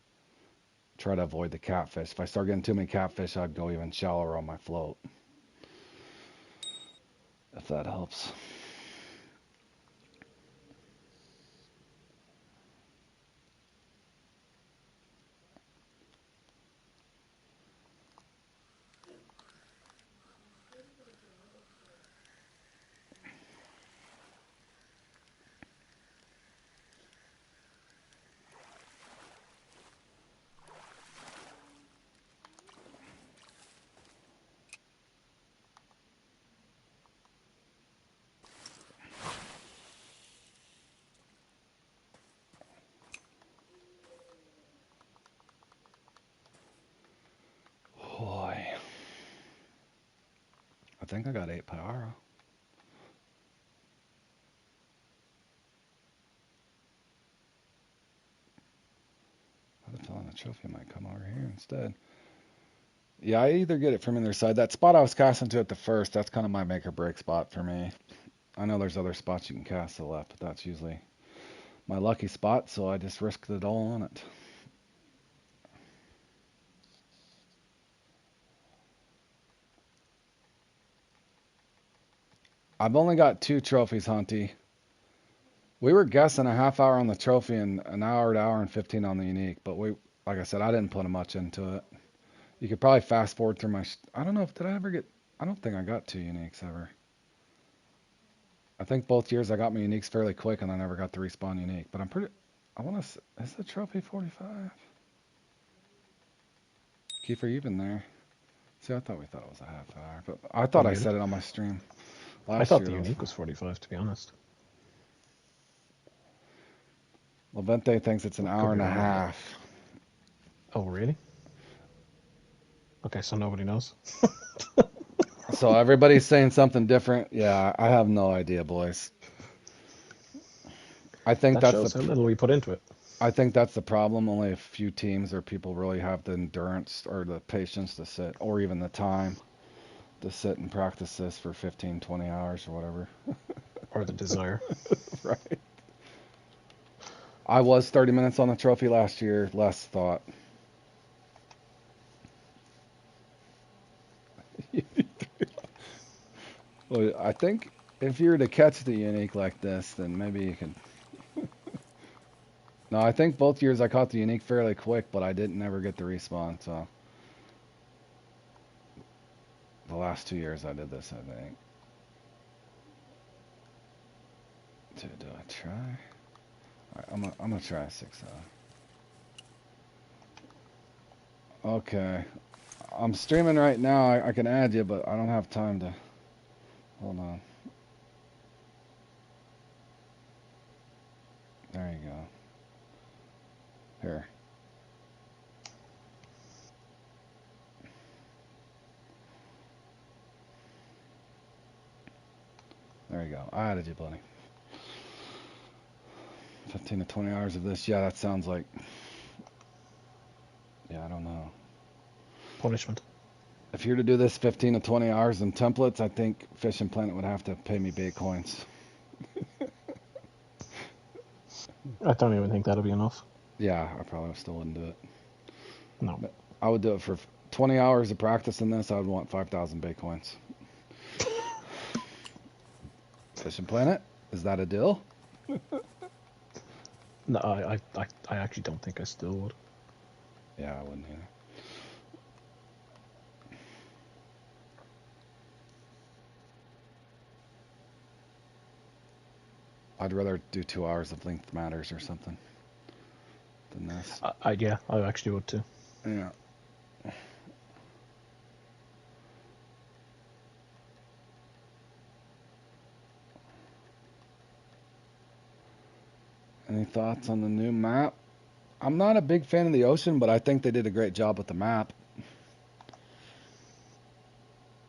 try to avoid the catfish. If I start getting too many catfish, I'd go even shallower on my float. If that helps. Boy. I think I got 8 power. I had a feeling the trophy might come over here instead. Yeah, I either get it from either side. That spot I was casting to at the first, that's kind of my make or break spot for me. I know there's other spots you can cast to the left, but that's usually my lucky spot, so I just risked it all on it. I've only got 2 trophies, Hunty. We were guessing a half hour on the trophy and an hour to hour and 15 on the unique, but like I said, I didn't put much into it. You could probably fast forward through my, I don't know if, did I ever get, I don't think I got 2 uniques ever. I think both years I got my uniques fairly quick and I never got the respawn unique, but I'm pretty, I want to, is the trophy 45? Kiefer, you've been there. See, I thought we thought it was a half hour, but I thought I said it on my stream last I thought year. the unique was 45, to be honest. Levente thinks it's an hour and a half. Oh, really? Okay, so nobody knows. So everybody's saying something different. Yeah, I have no idea, boys. I think that shows how little we put into it. I think that's the problem. Only a few teams or people really have the endurance or the patience to sit, or even the time to sit and practice this for 15, 20 hours or whatever. Or the desire. Right. I was 30 minutes on the trophy last year, less thought. Well, I think if you were to catch the unique like this, then maybe you can. No, I think both years I caught the unique fairly quick, but I didn't ever get the respawn, so. The last 2 years I did this, I think. Do I try? All right, I'm gonna try 6 Okay. I'm streaming right now. I can add you, but I don't have time to. Hold on. There you go. Here. There you go. I added you, buddy. 15 to 20 hours of this. Yeah, that sounds like. Yeah, I don't know. Punishment. If you're to do this 15 to 20 hours in templates, I think Fishing Planet would have to pay me bait coins. I don't even think that'll be enough. Yeah, I probably still wouldn't do it. No. But I would do it for 20 hours of practice in this. I would want 5,000 bait coins. Fishing Planet, is that a deal? No, I actually don't think I still would. Yeah, I wouldn't either. I'd rather do 2 hours of Length Matters or something than this. Yeah, I actually would too. Yeah. Any thoughts on the new map? I'm not a big fan of the ocean, but I think they did a great job with the map.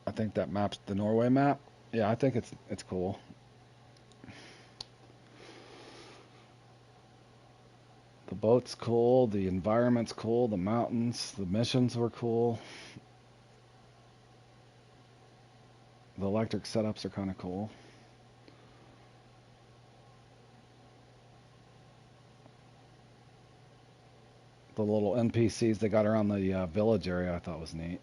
I think that map's the Norway map. Yeah, I think it's cool. The boat's cool, the environment's cool, the mountains, the missions were cool. The electric setups are kind of cool. The little NPCs they got around the village area I thought was neat.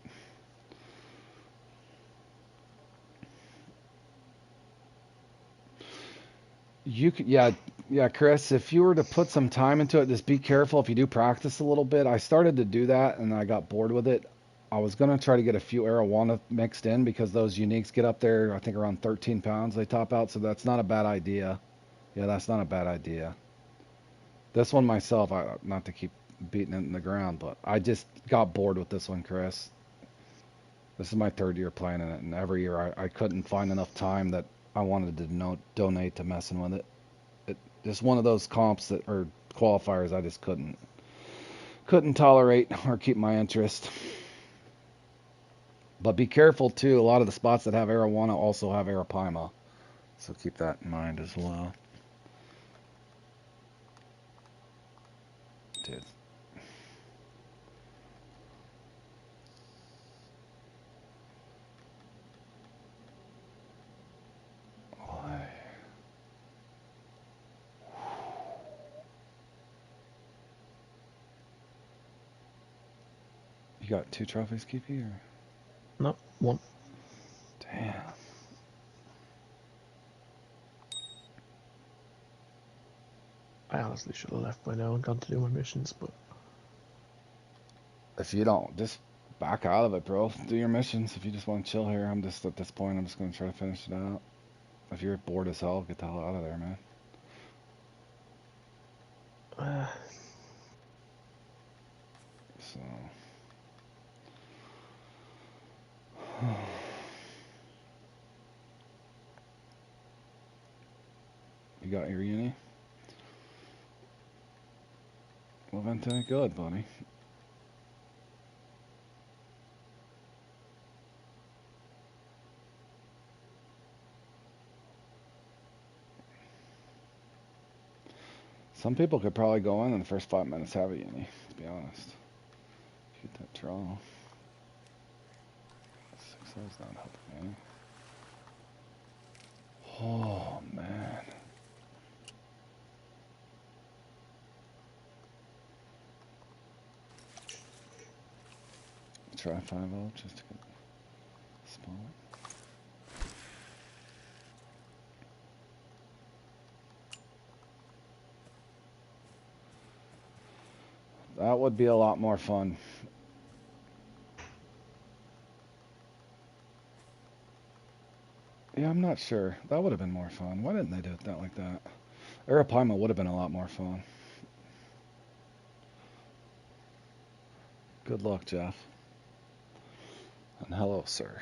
You could, yeah, Chris. If you were to put some time into it, just be careful if you do practice a little bit. I started to do that and I got bored with it. I was gonna try to get a few arowana mixed in because those uniques get up there, I think around 13 pounds they top out, so that's not a bad idea. Yeah, that's not a bad idea. This one myself, not to keep beating it in the ground, but I just got bored with this one, Chris. This is my third year playing it, and every year I couldn't find enough time that I wanted to donate to messing with it. Just one of those comps that or qualifiers I just couldn't tolerate or keep my interest. But be careful too. A lot of the spots that have arowana also have arapaima, so keep that in mind as well. Dude. You got 2 trophies, Keepy, or? No, one. Damn. I honestly should have left by now and gone to do my missions, but If you don't, just back out of it, bro. Do your missions. If you just want to chill here, I'm just at this point. I'm just going to try to finish it out. If you're bored as hell, get the hell out of there, man. So. You got your uni? Well, then, good, buddy. Some people could probably go in the first 5 minutes have a uni, to be honest. Get that draw. 6-0's not helping me. Oh, man. Try 5-0 just to get spot. That would be a lot more fun. Yeah, I'm not sure. That would have been more fun. Why didn't they do it that like that? Arapaima would have been a lot more fun. Good luck, Jeff. And hello, sir.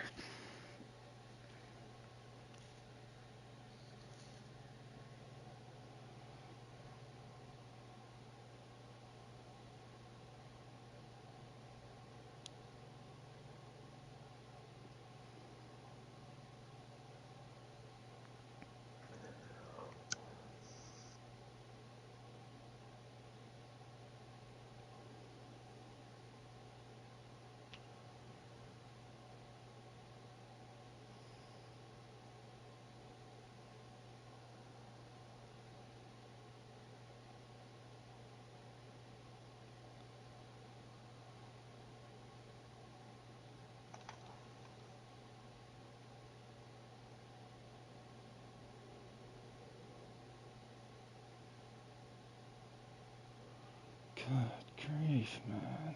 Good grief, man.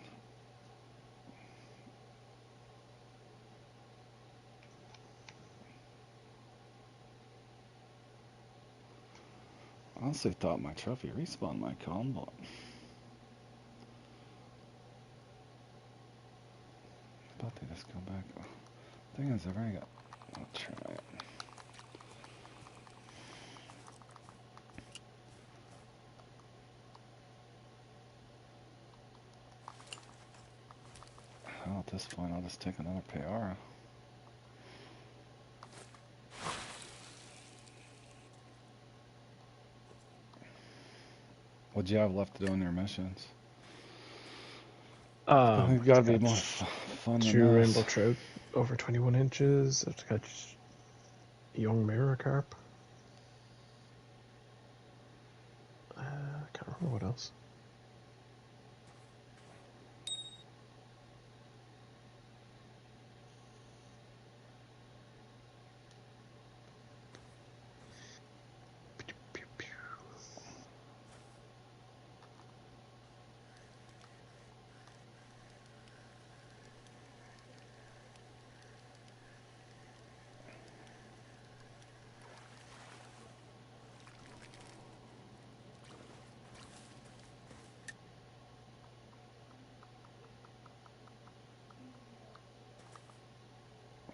I honestly thought my trophy respawn might come, but I thought they just come back. Thing is, I've already got. I'll try it. Well, at this point, I'll just take another Payara. What'd you have left to do in your missions? You gotta be more fun than 2 this. rainbow trout over 21 inches. I have to catch young mirror carp. I can't remember what else.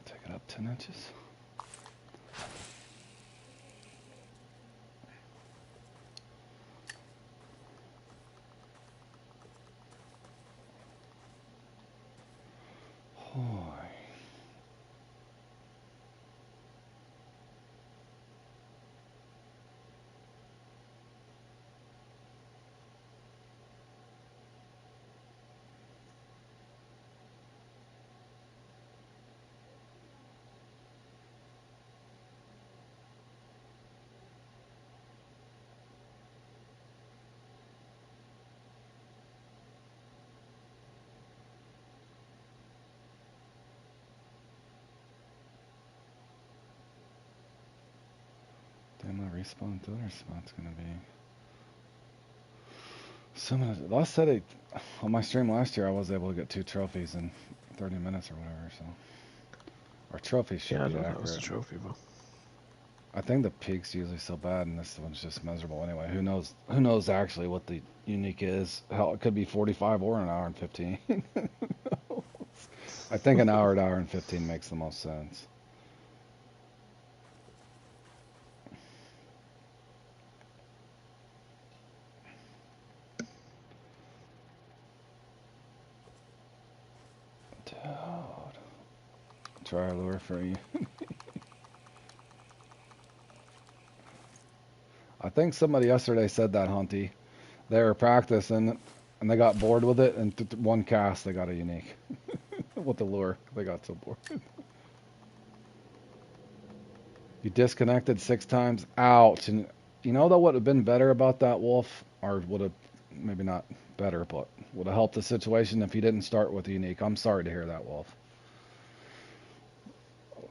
Take it up 10 inches. Hoy. Damn, my respawn dinner spot's gonna be. Last set on my stream last year, I was able to get 2 trophies in 30 minutes or whatever. So our trophies should Yeah, be no, that was the accurate. trophy, but I think the peak's usually so bad, and this one's just miserable anyway. Who knows? Who knows actually what the unique is? Hell, it could be 45 or an hour and 15. I think an hour and 15 makes the most sense. Dude. Try a lure for you. I think somebody yesterday said that, Hunty. They were practicing and they got bored with it, and one cast they got a unique with the lure. They got so bored. You disconnected 6 times. Ouch. And you know that would have been better about that, Wolf, or would have maybe not better, but would have helped the situation if you didn't start with a unique. I'm sorry to hear that, Wolf.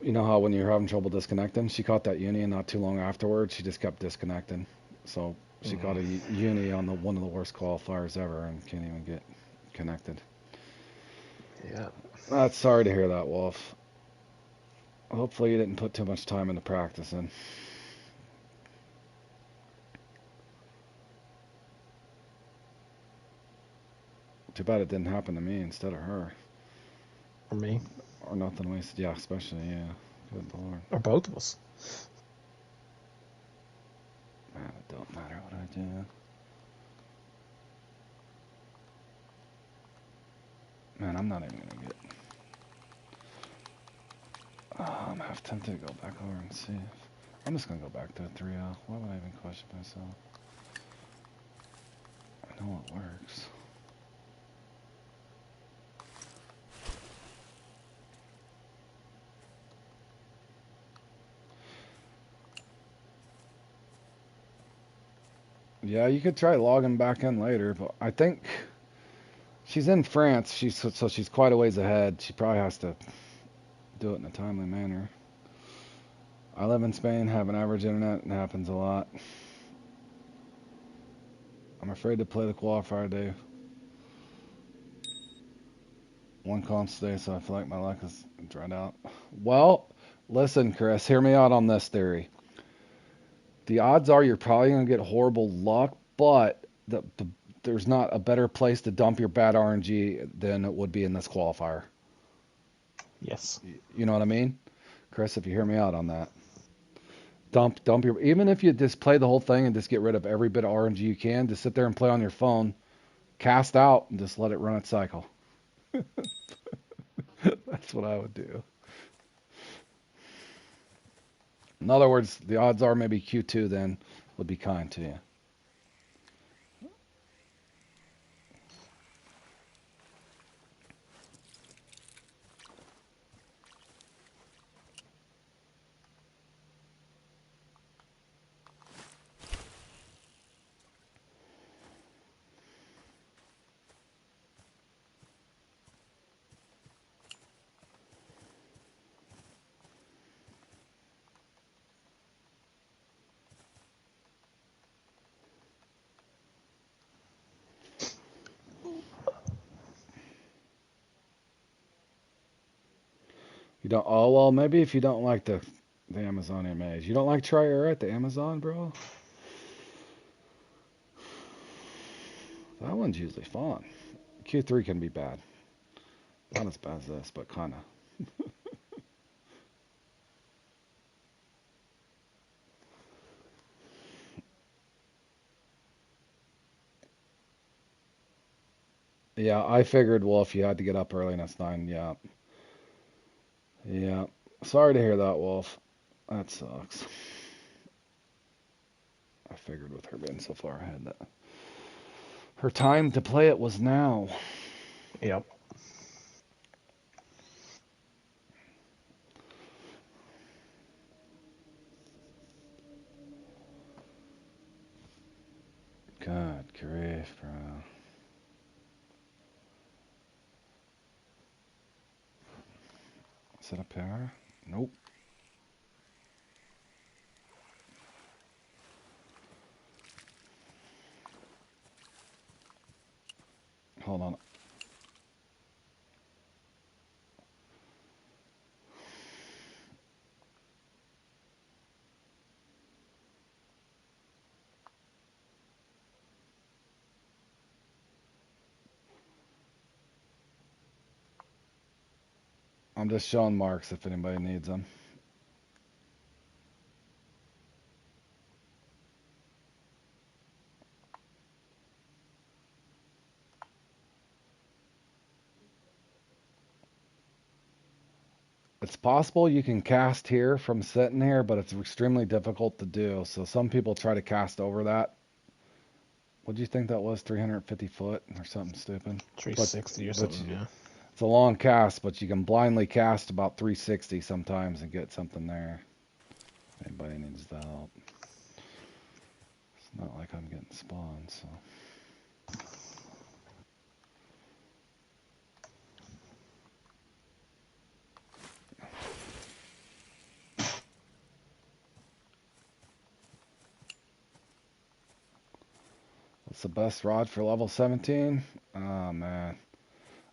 You know how when you're having trouble disconnecting, she caught that uni, and not too long afterwards, she just kept disconnecting. So she caught a uni on one of the worst qualifiers ever and can't even get connected. yeah. That's sorry to hear that, Wolf. Hopefully you didn't put too much time into practicing. Too bad it didn't happen to me instead of her. Or me. Or nothing wasted. Yeah, especially, yeah. Good Lord. Or both of us. Man, it don't matter what I do. Man, I'm not even gonna get. Oh, I'm half tempted to go back over and see if. I'm just gonna go back to a 3-0. Why would I even question myself? I know it works. Yeah, you could try logging back in later, but I think she's in France. So she's quite a ways ahead. She probably has to do it in a timely manner. I live in Spain, have an average internet, and it happens a lot. I'm afraid to play the qualifier day One const today, so I feel like my luck is dried out. Well, listen, Chris, hear me out on this theory. The odds are you're probably going to get horrible luck, but there's not a better place to dump your bad RNG than it would be in this qualifier. Yes. You know what I mean? Chris, if you hear me out on that. Dump your, even if you just play the whole thing and just get rid of every bit of RNG you can, just sit there and play on your phone, cast out, and just let it run its cycle. That's what I would do. In other words, the odds are maybe Q2 then would be kind to you. You don't. Oh well, maybe if you don't like the Amazon image, you don't like Tri-Air at the Amazon, bro. That one's usually fun. Q3 can be bad. Not as bad as this, but kinda. Yeah, I figured, Wolf, you had to get up early and it's 9. Yeah. Yeah. Sorry to hear that, Wolf. That sucks. I figured with her being so far ahead that her time to play it was now. Yep. God grief, bro. Is that a power? Nope. Hold on. I'm just showing marks if anybody needs them. It's possible you can cast here from sitting here, but it's extremely difficult to do. So some people try to cast over that. What do you think that was? 350 foot or something stupid? 360 or something, yeah. It's a long cast, but you can blindly cast about 360 sometimes and get something there. Anybody needs the help. It's not like I'm getting spawned, so. What's the best rod for level 17? Oh, man.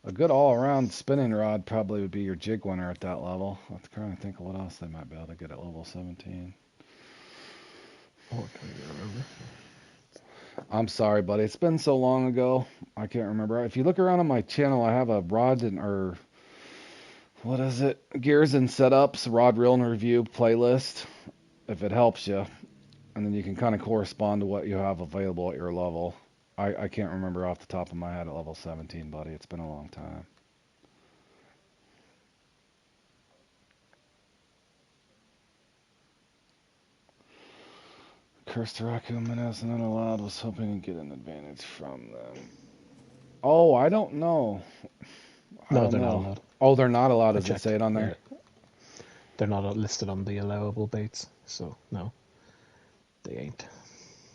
A good all-around spinning rod probably would be your jig winner at that level. Let's try and think of what else they might be able to get at level 17. Oh, I can't even remember. I'm sorry, buddy. It's been so long ago. I can't remember. If you look around on my channel, I have a rod or what is it? Gears and setups, rod reel and review playlist. If it helps you, and then you can kind of correspond to what you have available at your level. I can't remember off the top of my head at level 17, buddy. It's been a long time. Cursed Raccoon Minnows not allowed. Was hoping to get an advantage from them. Oh, I don't know. No, they're not allowed. Oh, they're not allowed. I Does it checked. say it on there? Yeah. They're not listed on the allowable baits, so no, they ain't.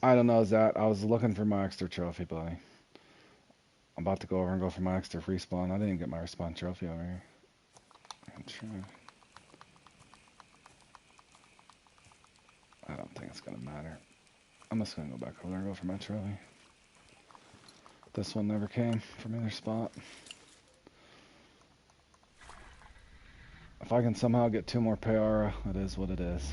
I don't know, Zach. I was looking for my extra trophy, buddy. I'm about to go over and go for my extra respawn. I didn't get my respawn trophy over here. I'm trying. I don't think it's gonna matter. I'm just gonna go back over there and go for my trophy. This one never came from either spot. If I can somehow get 2 more Payara, it is what it is.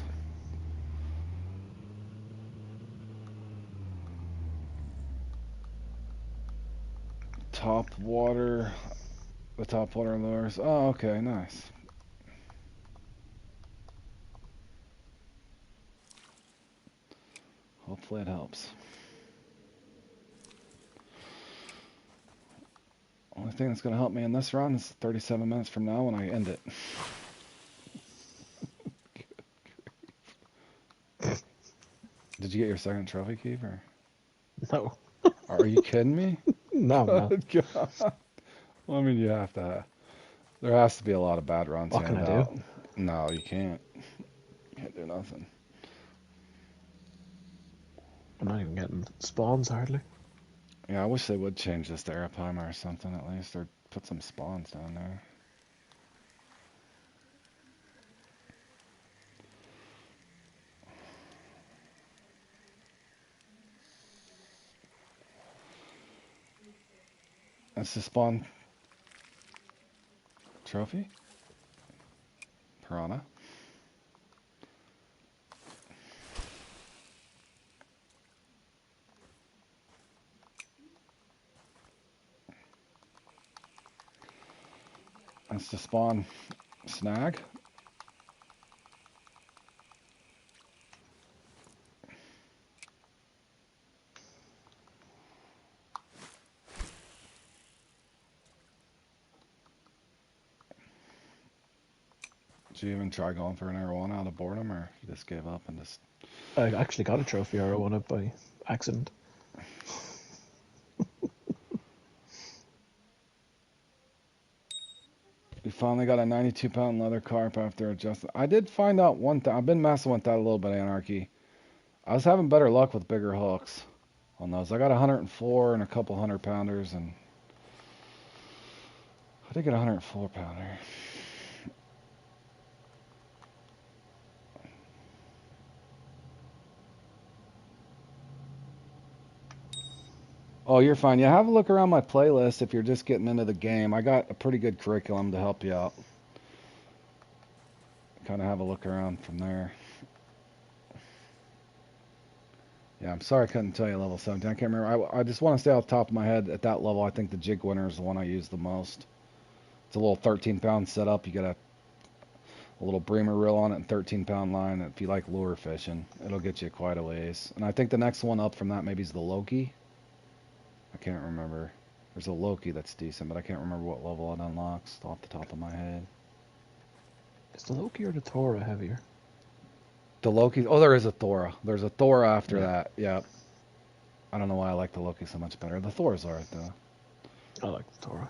Top water. The top water lures. Oh, okay, nice. Hopefully it helps. Only thing that's going to help me in this run is 37 minutes from now when I end it. Did you get your second trophy, Keith? Or? No. Are you kidding me? No, no. Good God. Well, I mean, you have to. There has to be a lot of bad runs What can handed I do? out. No, you can't. You can't do nothing. I'm not even getting spawns hardly. Yeah, I wish they would change this to Arapaima or something at least, or put some spawns down there. That's the spawn trophy. Piranha. That's the spawn snag. Did you even try going for an arowana out of boredom, or you just gave up and just... I actually got a trophy or I won it by accident. You finally got a 92-pound leather carp after adjusting. I did find out one thing. I've been messing with that a little bit, Anarchy. I was having better luck with bigger hooks on those. I got 104 and a couple 100-pounders, and I did get a 104-pounder. Oh, you're fine. Yeah, have a look around my playlist if you're just getting into the game. I got a pretty good curriculum to help you out. Kind of have a look around from there. Yeah, I'm sorry I couldn't tell you level 17. I can't remember. I just want to stay off the top of my head at that level. I think the jig winner is the one I use the most. It's a little 13-pound setup. You got a little breamer reel on it and 13-pound line. If you like lure fishing, it'll get you quite a ways. And I think the next one up from that maybe is the Loki. I can't remember. There's a Loki that's decent, but I can't remember what level it unlocks off the top of my head. Is the Loki or the Tora heavier? The Loki. Oh, there is a Thora. There's a Thora after Yeah. that. Yeah. I don't know why I like the Loki so much better. The Thor's alright though. I like the Tora.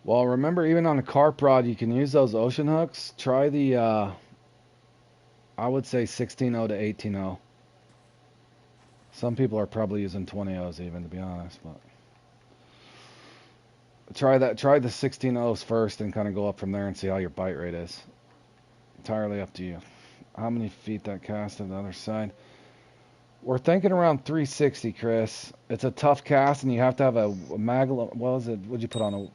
Well, remember, even on a carp rod, you can use those ocean hooks. Try the, I would say 16.0 to 18.0. Some people are probably using 20.0s even, to be honest. But try that. Try the 16.0s first, and kind of go up from there and see how your bite rate is. Entirely up to you. How many feet that cast to the other side? We're thinking around 360, Chris. It's a tough cast, and you have to have a magla. What was it? What'd you put on a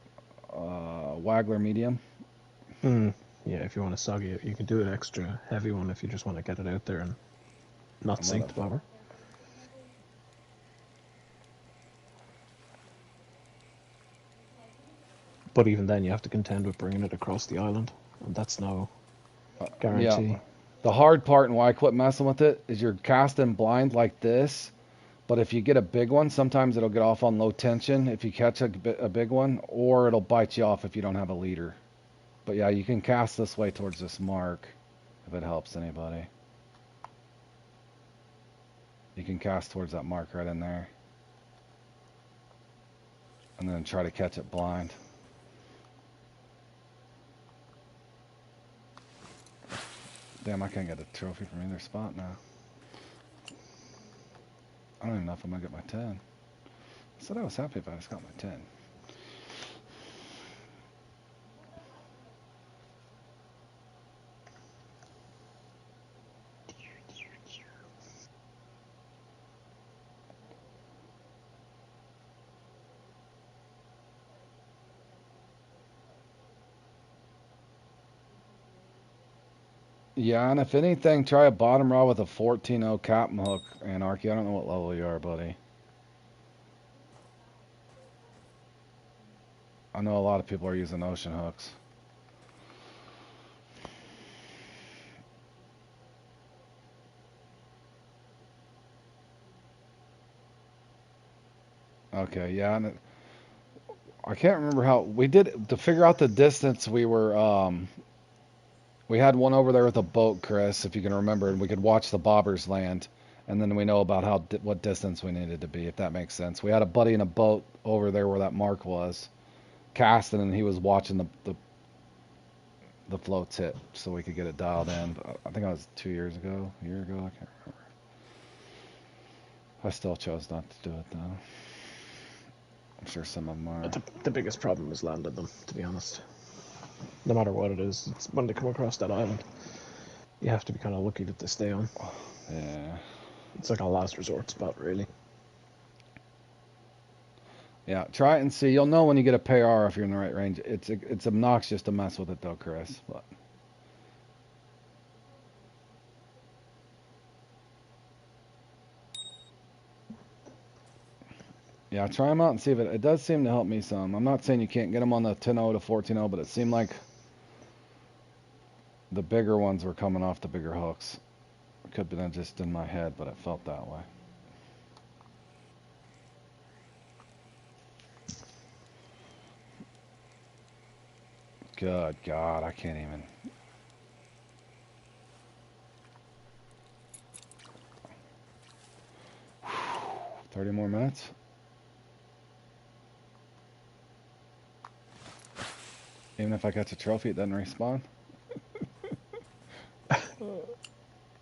Waggler medium? Yeah, if you want to soggy it, you can do an extra heavy one if you just want to get it out there and not sink the bobber. But even then, you have to contend with bringing it across the island, and that's no guarantee. Yeah. The hard part and why I quit messing with it is you're casting blind like this, but if you get a big one, sometimes it'll get off on low tension if you catch a big one, or it'll bite you off if you don't have a leader. But yeah, you can cast this way towards this mark if it helps anybody. You can cast towards that mark right in there. And then try to catch it blind. Damn, I can't get a trophy from either spot now. I don't even know if I'm going to get my 10. I said I was happy if I just got my 10. Yeah, and if anything, try a bottom rod with a 14-0 captain hook, Anarchy. I don't know what level you are, buddy. I know a lot of people are using ocean hooks. Okay, yeah, and I can't remember how we did to figure out the distance. We had one over there with a boat, Chris, if you can remember, and we could watch the bobbers land, and then we know about what distance we needed to be, if that makes sense. We had a buddy in a boat over there where that mark was, casting, and he was watching the floats hit, so we could get it dialed in. But I think that was 2 years ago, a year ago, I can't remember. I still chose not to do it though. I'm sure some of them are. The biggest problem is landing them, to be honest. No matter what it is, it's when they come across that island, you have to be kind of lucky that they stay on. Yeah. It's like a last resort spot, really. Yeah, try it and see. You'll know when you get a pair if you're in the right range. It's obnoxious to mess with it though, Chris. But yeah, try them out and see if it does seem to help me some. I'm not saying you can't get them on the 10-0 to 14-0, but it seemed like the bigger ones were coming off the bigger hooks. It could have been just in my head, but it felt that way. Good God, I can't even. Whew, 30 more minutes. Even if I catch a trophy, it doesn't respawn.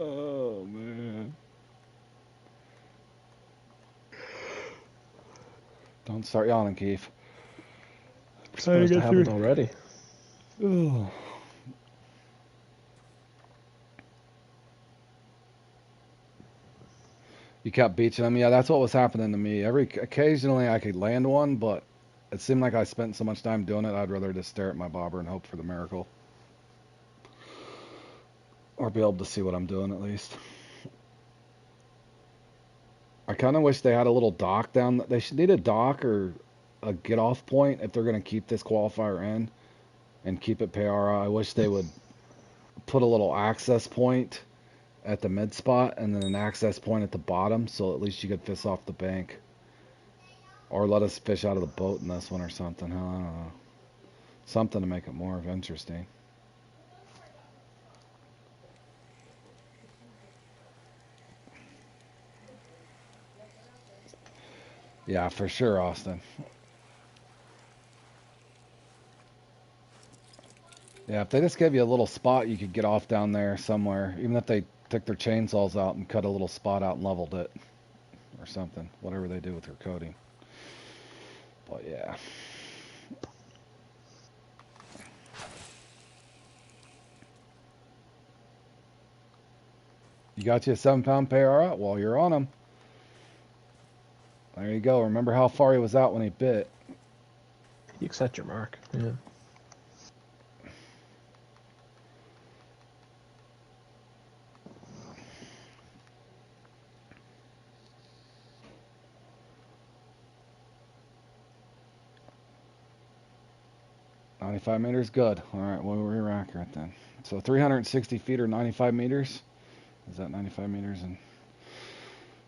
Oh man. Don't start yawning, Keith. We're supposed to have it already. Ugh. You kept beaching them. Yeah, that's what was happening to me. Occasionally I could land one, but it seemed like I spent so much time doing it, I'd rather just stare at my bobber and hope for the miracle. Or be able to see what I'm doing at least. I kind of wish they had a little dock down. They should need a dock or a get off point if they're going to keep this qualifier in and keep it Peara. I wish they would put a little access point at the mid spot and then an access point at the bottom so at least you could fish off the bank. Or let us fish out of the boat in this one or something. I don't know. Something to make it more interesting. Yeah, for sure, Austin. Yeah, if they just gave you a little spot you could get off down there somewhere, even if they took their chainsaws out and cut a little spot out and leveled it or something, whatever they do with their coating. But yeah. You got you a 7-pound Peara? Well, you're on him. There you go. Remember how far he was out when he bit. You set your mark. Yeah. $95 meters, good. All right, well, we're accurate then. So 360 feet or 95 meters? Is that 95 meters and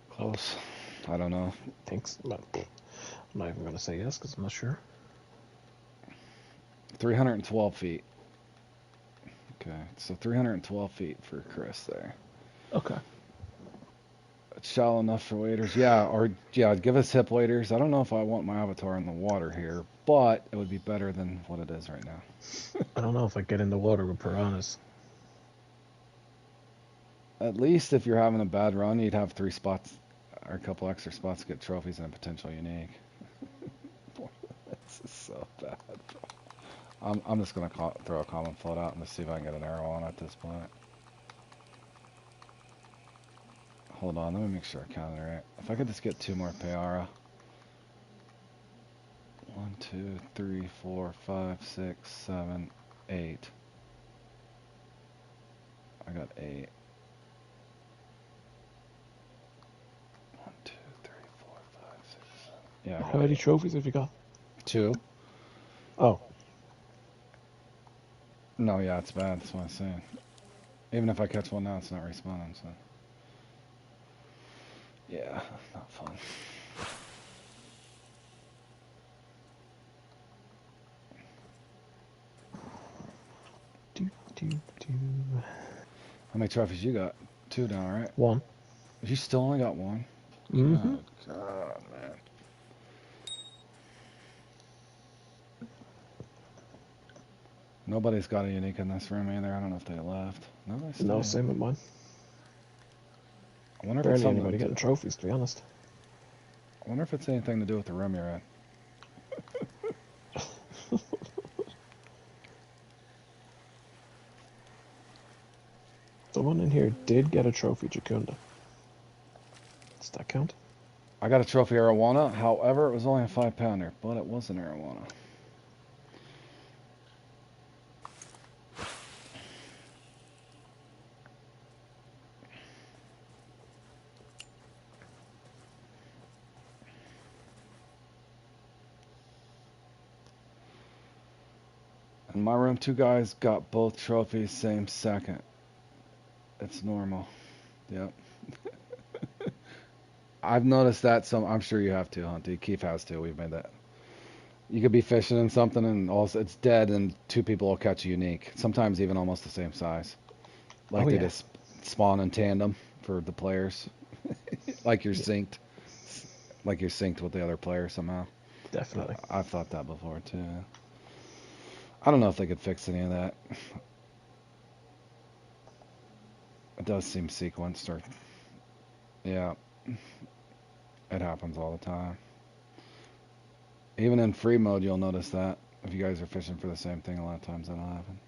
close? I don't know. Thanks. I'm not even going to say yes because I'm not sure. 312 feet. Okay, so 312 feet for Chris there. Okay. It's shallow enough for waders. Yeah, give us hip waders. I don't know if I want my avatar in the water here, but it would be better than what it is right now. I don't know if I get in the water with piranhas. At least if you're having a bad run, you'd have 3 spots or a couple extra spots to get trophies and a potential unique. Boy, this is so bad. I'm just going to throw a common float out and just see if I can get an arrow on at this point. Hold on, let me make sure I counted it right. If I could just get 2 more Peara. 1, 2, 3, 4, 5, 6, 7, 8. I got 8. 1, 2, 3, 4, 5, 6, 7. Yeah, I How got many 8. trophies have you got? 2. Oh, No, yeah, it's bad. That's what I'm saying. Even if I catch one now, it's not respawning. So, yeah, not fun. do, do, do. How many trophies you got? 2 now, right? 1. You still only got 1? Mm-hmm. God, man. Nobody's got a unique in this room either. I don't know if they left. No, they No, stayed. same with mine. I wonder if it's Barely something anybody to getting do. trophies, to be honest. I wonder if it's anything to do with the room you're in. Someone in here did get a trophy, Jacunda. Does that count? I got a trophy arowana. However, it was only a 5-pounder, but it was an arowana. In my room, 2 guys got both trophies same second. It's normal. Yep. I've noticed that some. I'm sure you have too, Hunty. Keith has too. We've made that. You could be fishing in something and also it's dead, and 2 people will catch a unique. Sometimes even almost the same size. Like Oh, they yeah. just spawn in tandem for the players. Like you're Yeah, synced. Like you're synced with the other player somehow. definitely. I've thought that before too. I don't know if they could fix any of that. It does seem sequenced, or yeah, it happens all the time. Even in free mode, you'll notice that if you guys are fishing for the same thing, a lot of times that'll happen.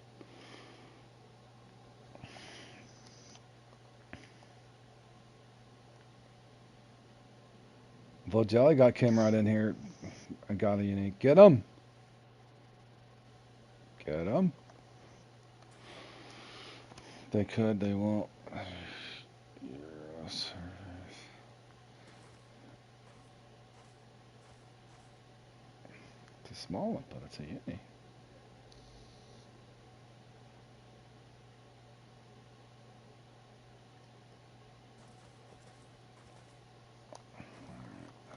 Jelly got came right in here. I got a unique. Get him! Get him! They could, they won't. Yes. It's a small one, but it's a uni. That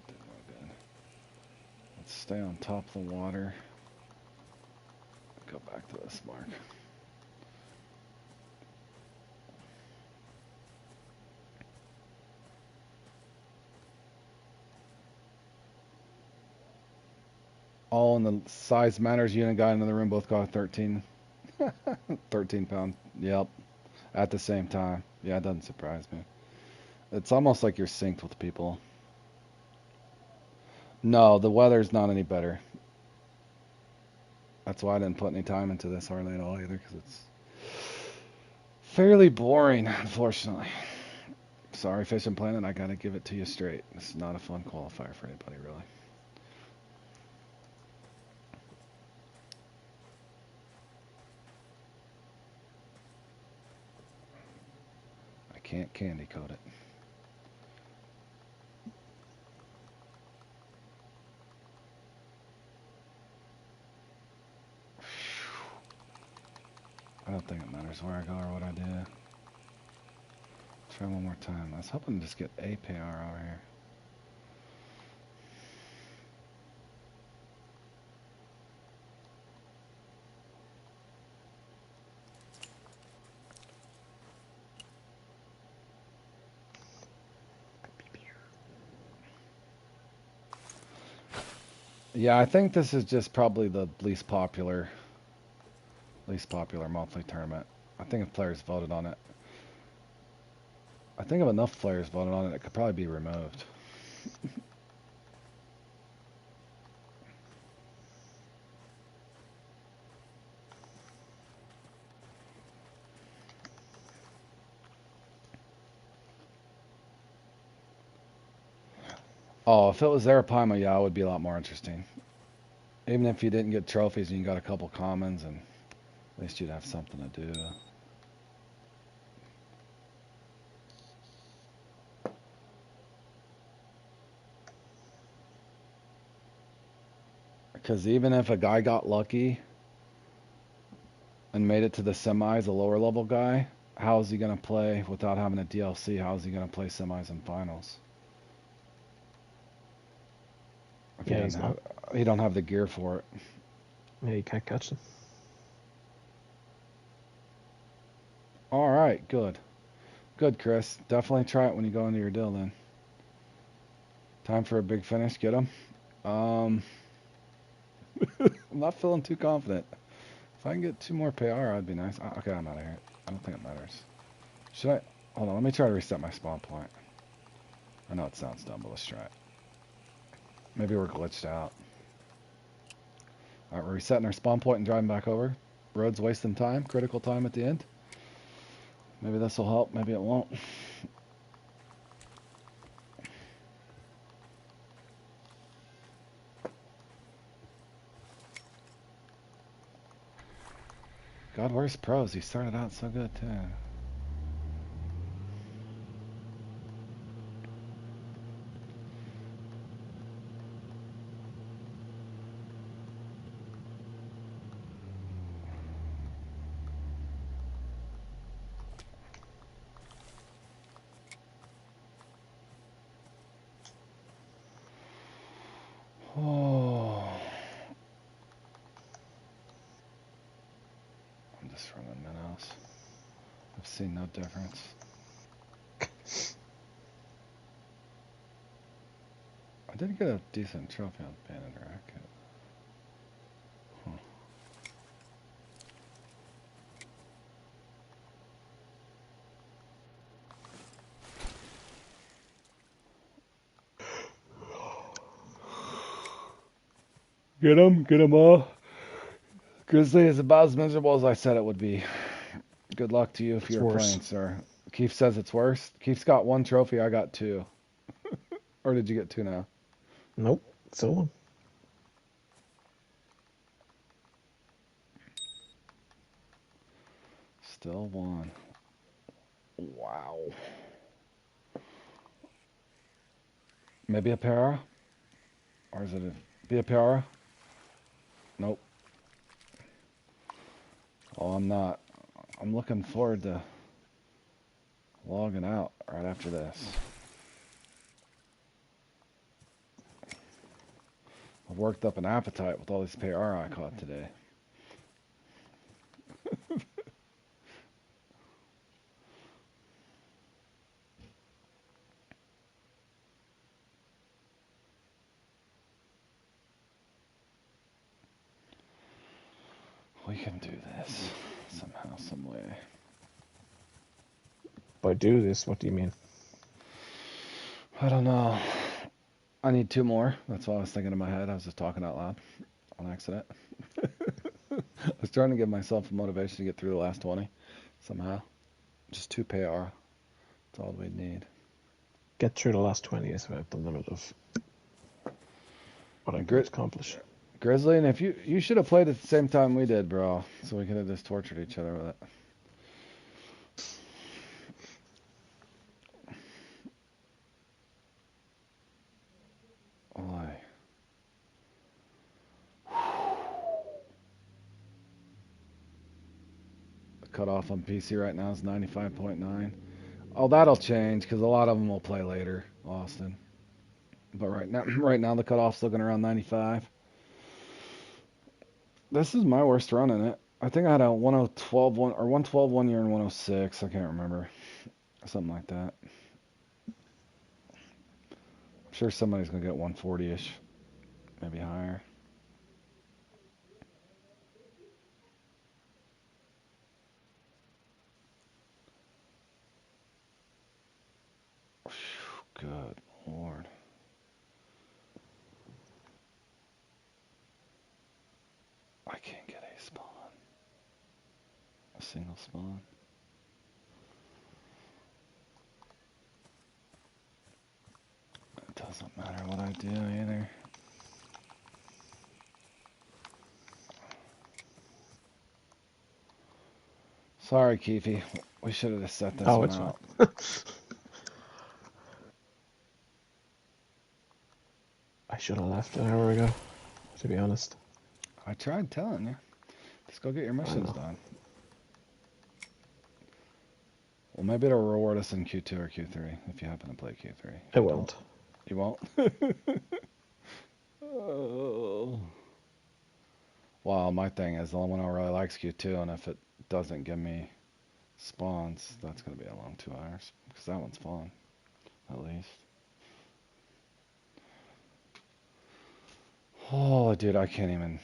did no good. Let's stay on top of the water. Go back to this mark. All in the size matters. You and a guy in the room both got 13. 13 pound. Yep. At the same time. Yeah, it doesn't surprise me. It's almost like you're synced with people. No, the weather's not any better. That's why I didn't put any time into this hardly at all either, because it's fairly boring, unfortunately. Sorry, Fishing Planet, I gotta give it to you straight. This is not a fun qualifier for anybody, really. I can't candy coat it. I don't think it matters where I go or what I do. Try one more time. I was hoping to just get a PR over here. Yeah, I think this is just probably the least popular monthly tournament. I think if players voted on it, I think if enough players voted on it, it could probably be removed. Oh, if it was Arapaima, yeah, it would be a lot more interesting. Even if you didn't get trophies and you got a couple commons, and at least you'd have something to do. Because even if a guy got lucky and made it to the semis, a lower level guy, how is he going to play without having a DLC? How is he going to play semis and finals? If Yeah, he's not. he don't have the gear for it. Yeah, you can't catch them. All right, good. Good, Chris. Definitely try it when you go into your deal then. Time for a big finish. Get him. I'm not feeling too confident. If I can get 2 more PR, I'd be nice. Okay, I'm out of here. I don't think it matters. Should I? Hold on, let me try to reset my spawn point. I know it sounds dumb, but let's try it. Maybe we're glitched out. Alright, we're resetting our spawn point and driving back over. Road's wasting time, critical time at the end. Maybe this will help, maybe it won't. God, where's pros? He started out so good too. Oh, I'm just running minnows. I've seen no difference. I did get a decent trophy on Banded Racket. Huh. Get him all. Grizzly is about as miserable as I said it would be. Good luck to you if you're playing, sir. Keith says it's worse. Keith's got 1 trophy, I got 2. Or did you get 2 now? Nope, still 1. Still 1. Wow. Maybe a para? Or is it be a para? Nope. Oh, I'm not. I'm looking forward to logging out right after this. I've worked up an appetite with all these PR I caught today. We can do this somehow, some way. By do this, what do you mean? I don't know. I need 2 more. That's what I was thinking in my head. I was just talking out loud on accident. I was trying to give myself a motivation to get through the last 20 somehow. Just 2 PR. That's all we need. Get through the last 20 is about the limit of what I could accomplish. Grizzly, and if you should have played at the same time we did, bro, so we could have just tortured each other with it. Oh, the cutoff on PC right now is 95.9. Oh, that'll change because a lot of them will play later, Austin. But right now the cutoff's looking around 95. This is my worst run in it. I think I had a 112 one or 112 one year and 106. I can't remember. Something like that. I'm sure somebody's gonna get 140-ish, maybe higher. Good Lord. I can't get a spawn. A single spawn. It doesn't matter what I do either. Sorry, Keefy. We should have just set this one out. Fine. I should have left an hour ago. to be honest. I tried telling you. Just go get your I missions know. done. Well, maybe it'll reward us in Q2 or Q3 if you happen to play Q3. If It you don't, won't. you won't. Oh. Well, my thing is the only one I really likes Q2, and if it doesn't give me spawns, that's gonna be a long 2 hours because that one's fun, at least. Oh, dude, I can't even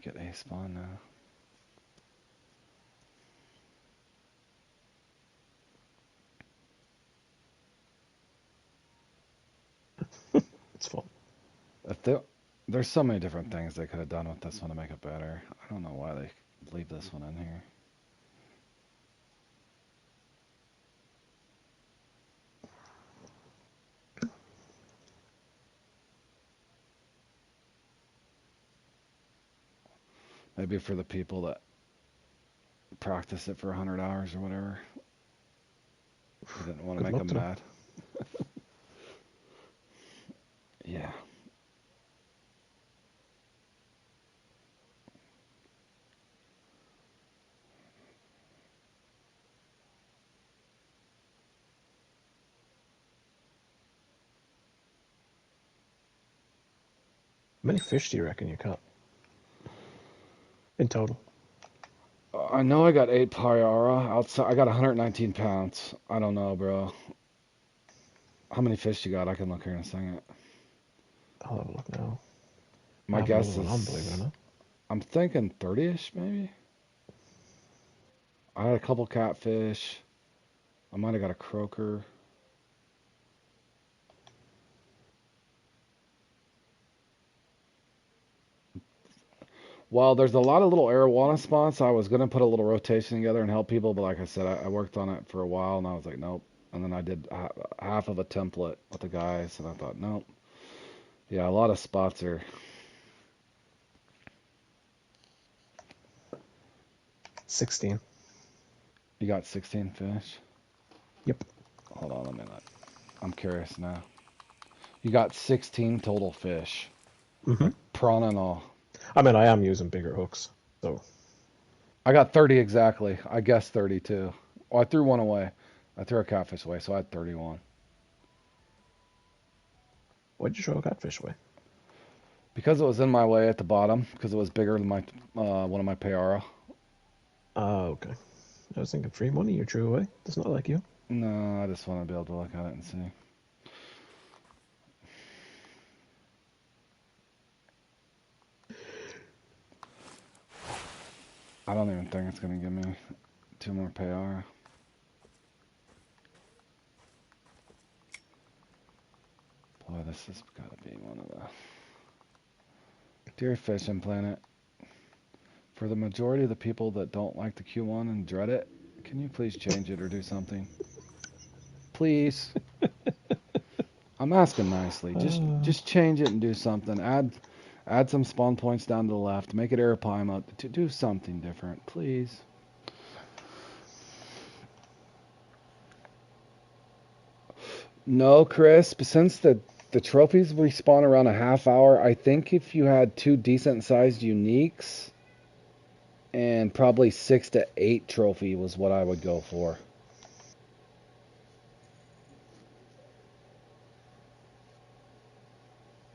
get a spawn now. It's fun. If there, there's so many different things they could have done with this one to make it better. I don't know why they leave this one in here. Maybe for the people that practice it for 100 hours or whatever. They didn't want to Good make luck them to them. mad. Yeah. How many fish do you reckon you caught in total? I know I got 8 Payara outside. I got 119 pounds. I don't know, bro. How many fish you got? I can look here in a second. I'll have a look now. I My have another guess one on, believe it or is, not. I'm thinking 30-ish maybe. I had a couple catfish. I might have got a croaker. Well, there's a lot of little arowana spots. I was gonna put a little rotation together and help people, but like I said, I worked on it for a while, and I was like, nope. And then I did half of a template with the guys, and I thought, nope. Yeah, a lot of spots are. 16. You got 16 fish. Yep. Hold on a minute. I'm curious now. You got 16 total fish, Mm-hmm. like prawn and all. I mean, I am using bigger hooks, so I got 30 exactly. I guess 32. Oh, I threw one away. I threw a catfish away, so I had 31. why'd you throw a catfish away? Because it was in my way at the bottom, because it was bigger than my one of my payara. Okay. I was thinking free money you threw away. That's not like you. No, I just want to be able to look at it and see. I don't even think it's going to give me 2 more payara. Boy, this has got to be one of the... Dear Fishing Planet, for the majority of the people that don't like the Q1 and dread it, can you please change it or do something? Please. I'm asking nicely. Just Uh, just change it and do something. Add some spawn points down to the left. Make it Arapaima. To do something different, please. No, Chris. Since the trophies respawn around a half hour, I think if you had 2 decent-sized uniques and probably 6 to 8 trophy was what I would go for.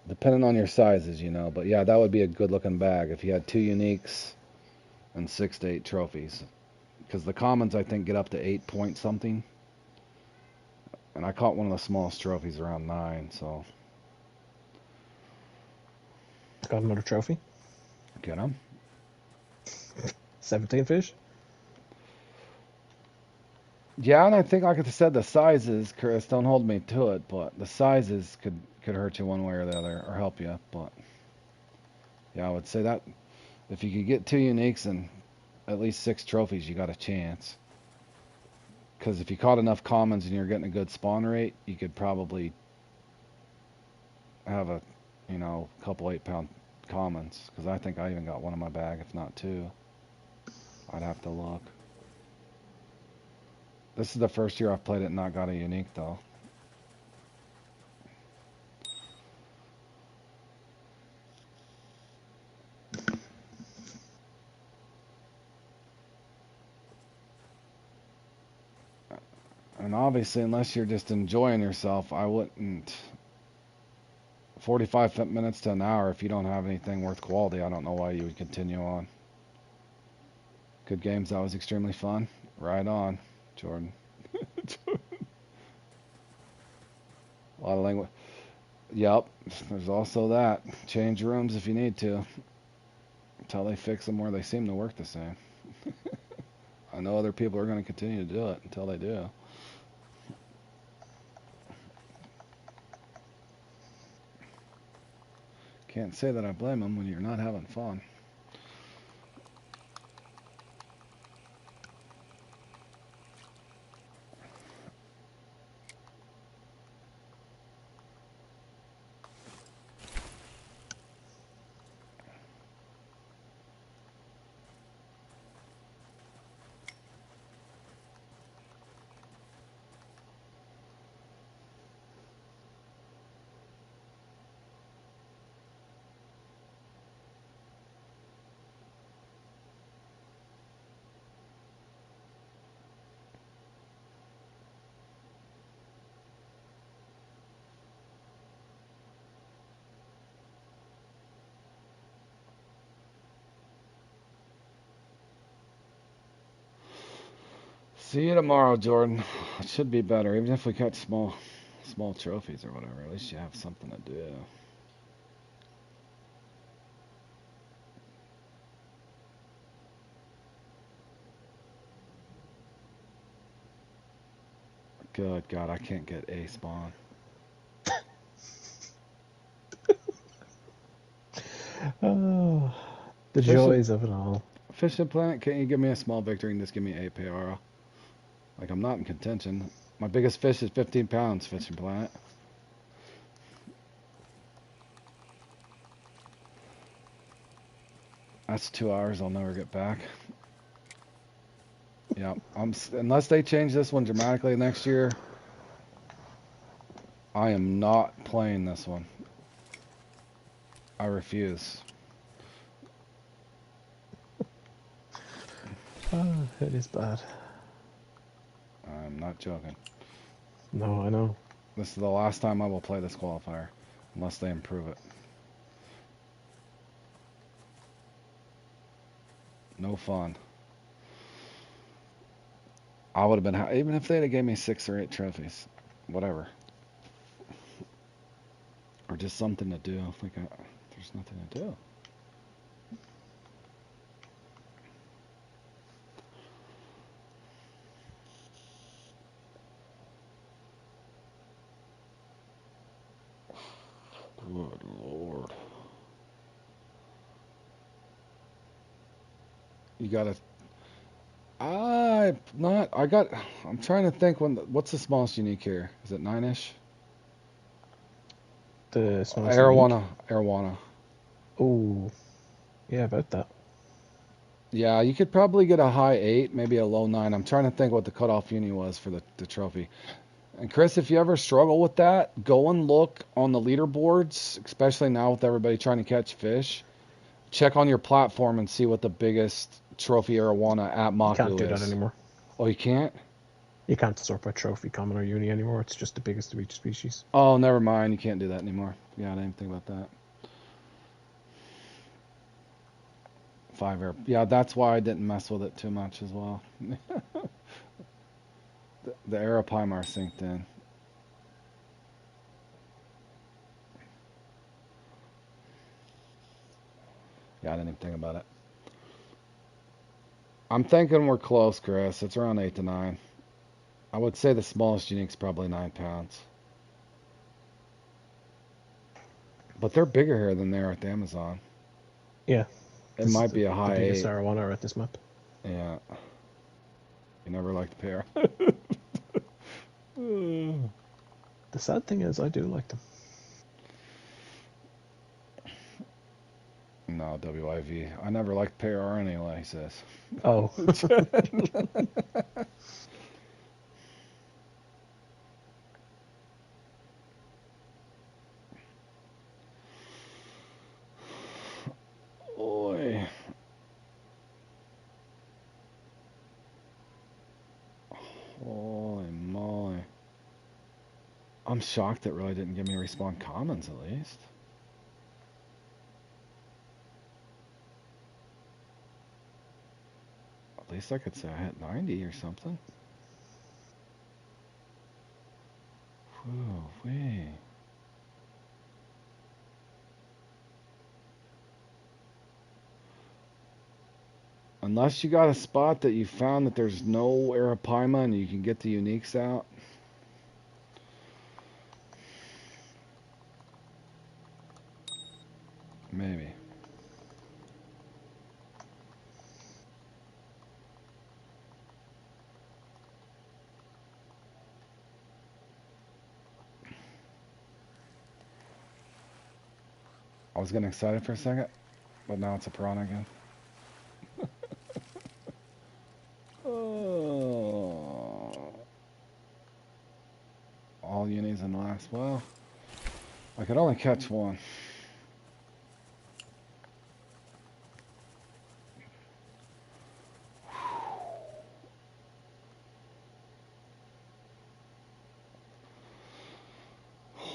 Depending on your sizes, you know. But yeah, that would be a good looking bag if you had 2 uniques and 6 to 8 trophies. Because the commons, I think, get up to 8 point something. And I caught one of the smallest trophies around 9, so got another trophy. get them. 17 fish. Yeah, and I think, like I said, the sizes, Chris, don't hold me to it, but the sizes could hurt you one way or the other, or help you. But yeah, I would say that if you could get 2 uniques and at least 6 trophies, you got a chance. Because if you caught enough commons and you're getting a good spawn rate, you could probably have a, couple 8 pound commons. Because I think I even got one in my bag, if not 2. I'd have to look. This is the first year I've played it and not got a unique though. And obviously, unless you're just enjoying yourself, I wouldn't. 45 minutes to an hour, if you don't have anything worth quality, I don't know why you would continue on. Good games, that was extremely fun. Right on, Jordan. A lot of language. Yep, there's also that. Change rooms if you need to. Until they fix them where they seem to work the same. I know other people are going to continue to do it until they do. Can't say that I blame them when you're not having fun. See you tomorrow, Jordan. It should be better, even if we catch small trophies or whatever. At least you have something to do. Good God, I can't get a spawn. Oh, the Fishing, joys of it all. Fishing Planet, can't you give me a small victory and just give me a payara? Like, I'm not in contention. My biggest fish is 15 pounds, Fishing Planet. That's 2 hours I'll never get back. Yeah, unless they change this one dramatically next year, I am not playing this one. I refuse. Oh, it is bad. I'm not joking. No, I know. This is the last time I will play this qualifier, unless they improve it. No fun. I would have been even if they'd have gave me 6 or 8 trophies, whatever, or just something to do. Like there's nothing to do. Good Lord. You gotta. I'm trying to think what's the smallest unique here? Is it 9-ish? The smallest unique. Arowana. Oh, yeah, about that. Yeah, you could probably get a high 8, maybe a low 9. I'm trying to think what the cutoff uni was for the trophy. And Chris, if you ever struggle with that, go and look on the leaderboards, especially now with everybody trying to catch fish. Check on your platform and see what the biggest trophy arowana at You can't Maku do that is. anymore. Oh, you can't? You can't sort by trophy, common, or uni anymore. It's just the biggest of each species. Oh, never mind. You can't do that anymore. Yeah, I didn't think about that. 5 air. Yeah, that's why I didn't mess with it too much as well. The Arapaimar synced in. Yeah, I didn't even think about it. I'm thinking we're close, Chris. It's around 8 to 9. I would say the smallest unique's probably 9 pounds. But they're bigger here than they are at the Amazon. Yeah. It might be a high the biggest 8. arowana at this map. Yeah. You never liked the pair. The sad thing is, I do like them. No, WIV. I never liked pair anyway, he says. Oh. Oi. Holy moly. I'm shocked it really didn't give me respawn commons at least. At least I could say I hit 90 or something. Whew, wee. Unless you got a spot that you found that there's no Arapaima and you can get the uniques out. Maybe. I was getting excited for a second, but now it's a piranha again. Oh. All unis in the last. Well, I could only catch one.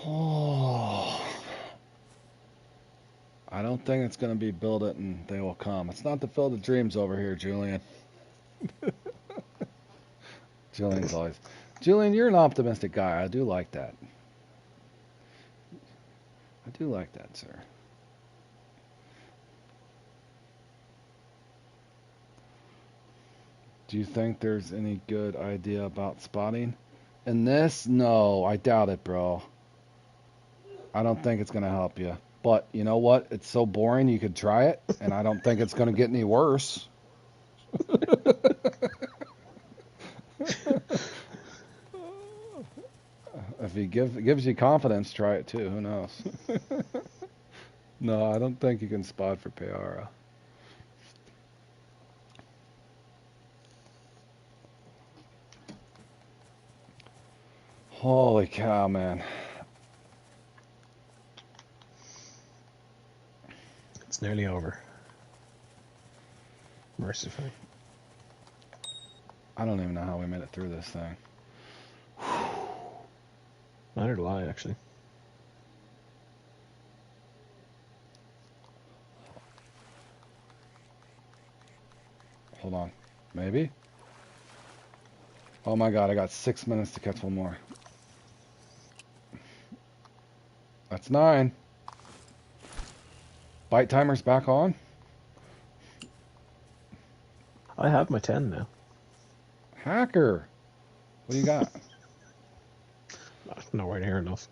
Oh. I don't think it's going to be build it and they will come. It's not the field of dreams over here, Julian. Julian's always. Julian, you're an optimistic guy. I do like that. I do like that, sir. Do you think there's any good idea about spotting? In this? No, I doubt it, bro. I don't think it's going to help you. But you know what? It's so boring you could try it, and I don't think it's going to get any worse. If he gives you confidence, try it too. Who knows? No, I don't think you can spot for Peara. Holy cow, man. It's nearly over. Mercifully. I don't even know how we made it through this thing. Neither do I, actually. Hold on. Maybe? Oh my god, I got 6 minutes to catch one more. That's 9. Bite timer's back on? I have my 10 now. Hacker! What do you got? Nowhere near enough.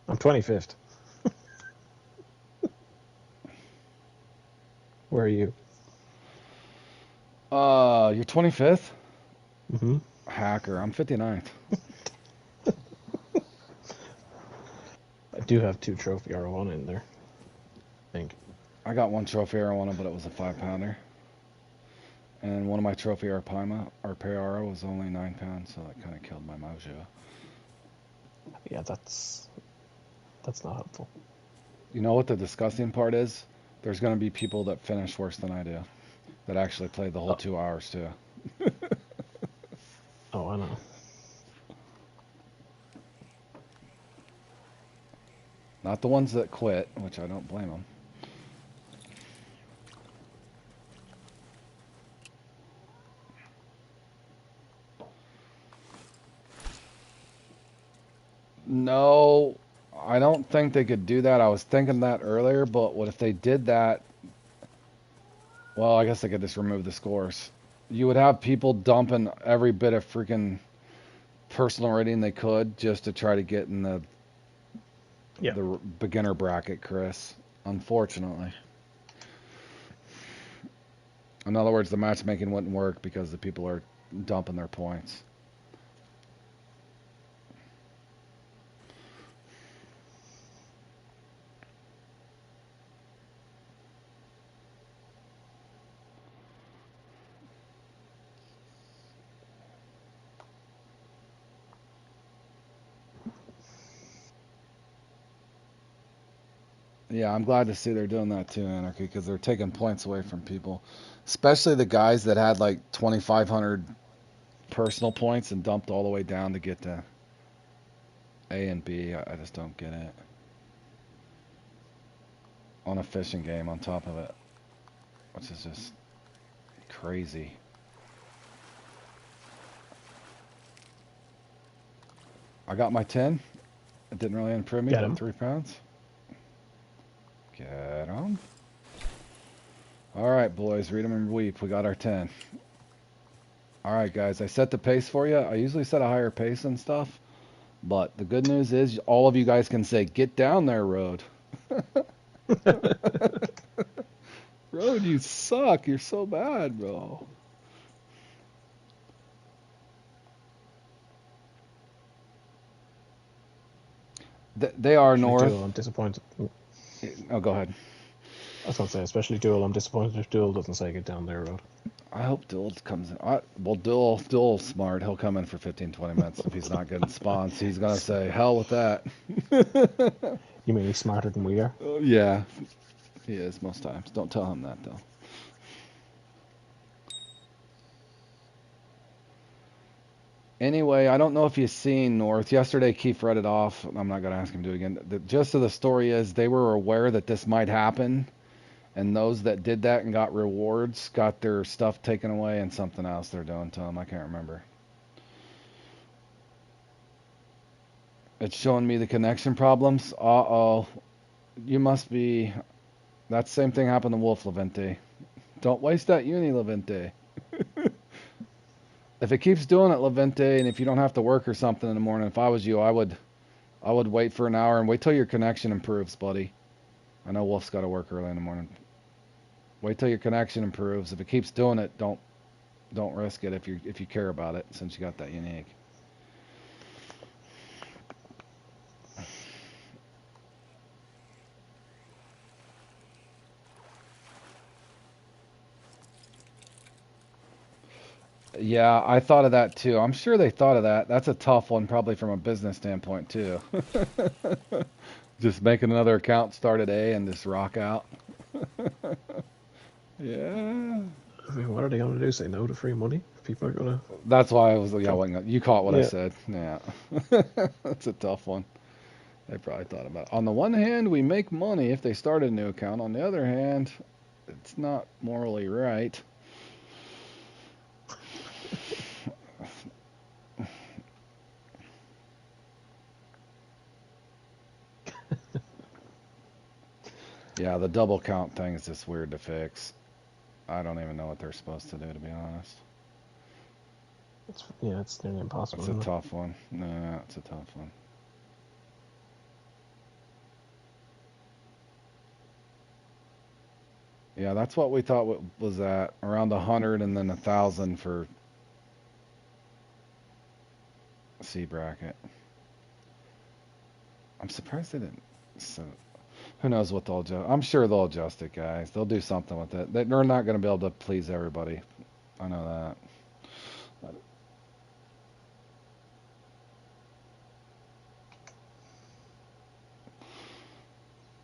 I'm 25th. Where are you? You're 25th? Mm-hmm. Hacker, I'm 59th. I do have 2 trophy R1 in there. I think. I got 1 trophy arowana, but it was a 5-pounder. And one of my trophy Arapaima, or Peara, was only 9 pounds, so that kind of killed my mojo. Yeah, that's not helpful. You know what the disgusting part is? There's going to be people that finish worse than I do. That actually played the whole 2 hours, too. Oh, I know. Not the ones that quit, which I don't blame them. No, I don't think they could do that. I was thinking that earlier, but what if they did that? Well, I guess they could just remove the scores. You would have people dumping every bit of freaking personal rating they could just to try to get in the beginner bracket, Chris. Unfortunately. In other words, the matchmaking wouldn't work because the people are dumping their points. Yeah, I'm glad to see they're doing that too, Anarchy, because they're taking points away from people. Especially the guys that had like 2,500 personal points and dumped all the way down to get to A and B. I just don't get it. On a fishing game on top of it, which is just crazy. I got my 10. It didn't really improve me, Get but him. 3 pounds. Get on. All right, boys, read them and weep. We got our 10. All right, guys, I set the pace for you. I usually set a higher pace and stuff, but the good news is all of you guys can say, get down there, Road. Road, you suck. You're so bad, bro. They are Especially north. Duel, I'm disappointed. Oh, go ahead. I was going to say, especially Duel, I'm disappointed if Duel doesn't say get down their road. I hope Duel comes in. Well, Duel's smart. He'll come in for 15, 20 minutes. If he's not getting spawns, he's going to say, hell with that. You mean he's smarter than we are? Yeah, he is most times. Don't tell him that, though. Anyway, I don't know if you've seen North. Yesterday, Keith read it off. I'm not going to ask him to do it again. The gist of the story is they were aware that this might happen, and those that did that and got rewards got their stuff taken away and something else they're doing to them. I can't remember. It's showing me the connection problems. Uh-oh. You must be... That same thing happened to Wolf Levente. Don't waste that uni, Levente. If it keeps doing it, Levente, and if you don't have to work or something in the morning, if I was you, I would wait for an hour and wait till your connection improves, buddy. I know Wolf's got to work early in the morning. Wait till your connection improves. If it keeps doing it, don't risk it if you care about it, since you got that unique. Yeah, I thought of that too. I'm sure they thought of that. That's a tough one, probably from a business standpoint too. Just making another account, start at A, and just rock out. Yeah. I mean, what are they going to do? Say no to free money? People are going to... That's why I was. Yeah, you caught what I Yeah. said. Yeah. That's a tough one. They probably thought about it. On the one hand, we make money if they start a new account. On the other hand, it's not morally right. Yeah, the double count thing is just weird to fix. I don't even know what they're supposed to do, to be honest. It's nearly impossible. It's a tough one. Nah, it's a tough one. Yeah, that's what we thought was at around 100 and then 1,000 for C bracket. I'm surprised they didn't. So, who knows what they'll adjust? I'm sure they'll adjust it, guys. They'll do something with it. They're not going to be able to please everybody. I know that.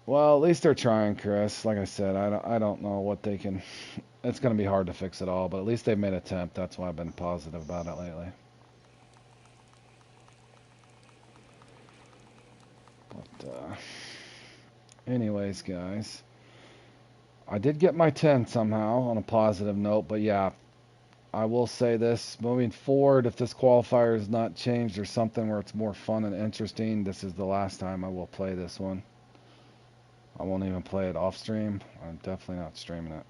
Well, at least they're trying, Chris. Like I said, I don't know what they can. It's going to be hard to fix it all, but at least they've made an attempt. That's why I've been positive about it lately. But, anyways, guys, I did get my 10 somehow on a positive note, but yeah, I will say this, moving forward, if this qualifier is not changed or something where it's more fun and interesting, this is the last time I will play this one. I won't even play it off stream. I'm definitely not streaming it.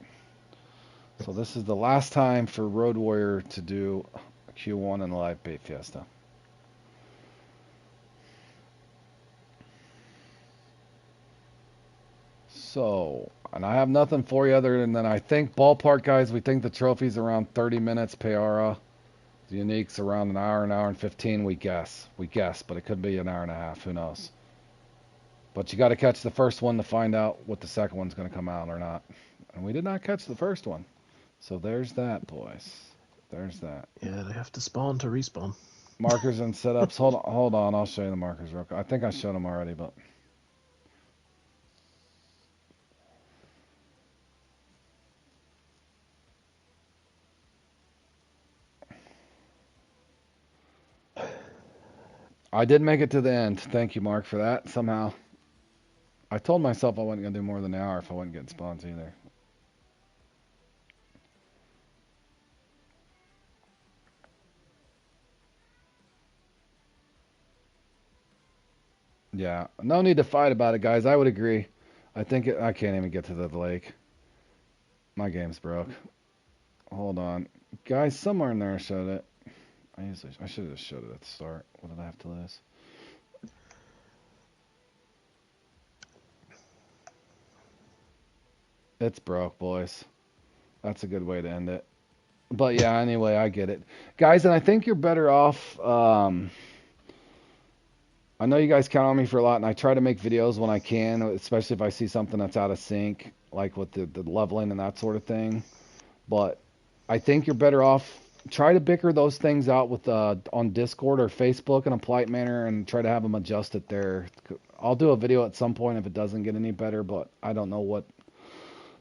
So this is the last time for Road Warrior to do a Q1 in the live bait Fiesta. So, and I have nothing for you other than I think ballpark guys, we think the trophy's around 30 minutes, Payara. The unique's around an hour and 15, we guess. We guess, but it could be an hour and a half, who knows. But you got to catch the first one to find out what the second one's going to come out or not. And we did not catch the first one. So there's that, boys. There's that. Yeah, they have to spawn to respawn. Markers and setups. Hold on. I'll show you the markers real quick. I think I showed them already, but... I did make it to the end. Thank you, Mark, for that. Somehow. I told myself I wasn't going to do more than an hour if I wasn't getting spawns either. Yeah. No need to fight about it, guys. I would agree. I can't even get to the lake. My game's broke. Hold on. Guys, somewhere in there showed it. I should have just showed it at the start. What did I have to lose? It's broke, boys. That's a good way to end it. But yeah, anyway, I get it. Guys, and I think you're better off. I know you guys count on me for a lot, and I try to make videos when I can, especially if I see something that's out of sync, like with the leveling and that sort of thing. But I think you're better off. Try to bicker those things out with on Discord or Facebook in a polite manner, and try to have them adjust it there. I'll do a video at some point if it doesn't get any better, but I don't know what.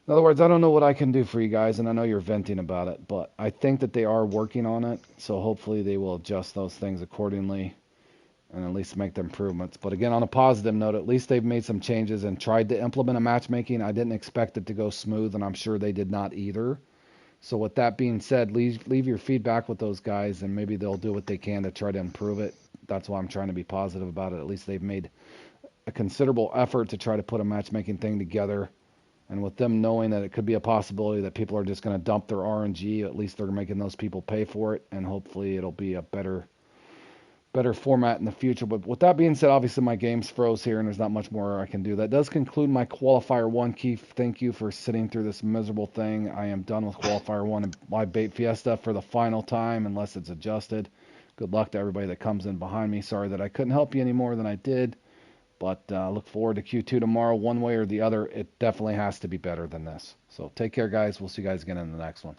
In other words, I don't know what I can do for you guys, and I know you're venting about it, but I think that they are working on it, so hopefully they will adjust those things accordingly and at least make the improvements. But again, on a positive note, at least they've made some changes and tried to implement a matchmaking. I didn't expect it to go smooth, and I'm sure they did not either. So with that being said, leave your feedback with those guys, and maybe they'll do what they can to try to improve it. That's why I'm trying to be positive about it. At least they've made a considerable effort to try to put a matchmaking thing together. And with them knowing that it could be a possibility that people are just going to dump their RNG, at least they're making those people pay for it, and hopefully it'll be a better format in the future. But with that being said, obviously my game's froze here, and there's not much more I can do. That does conclude my Qualifier 1. Keith, thank you for sitting through this miserable thing. I am done with Qualifier 1 and my bait Fiesta for the final time, unless it's adjusted. Good luck to everybody that comes in behind me. Sorry that I couldn't help you any more than I did. But look forward to Q2 tomorrow, one way or the other. It definitely has to be better than this. So take care, guys. We'll see you guys again in the next one.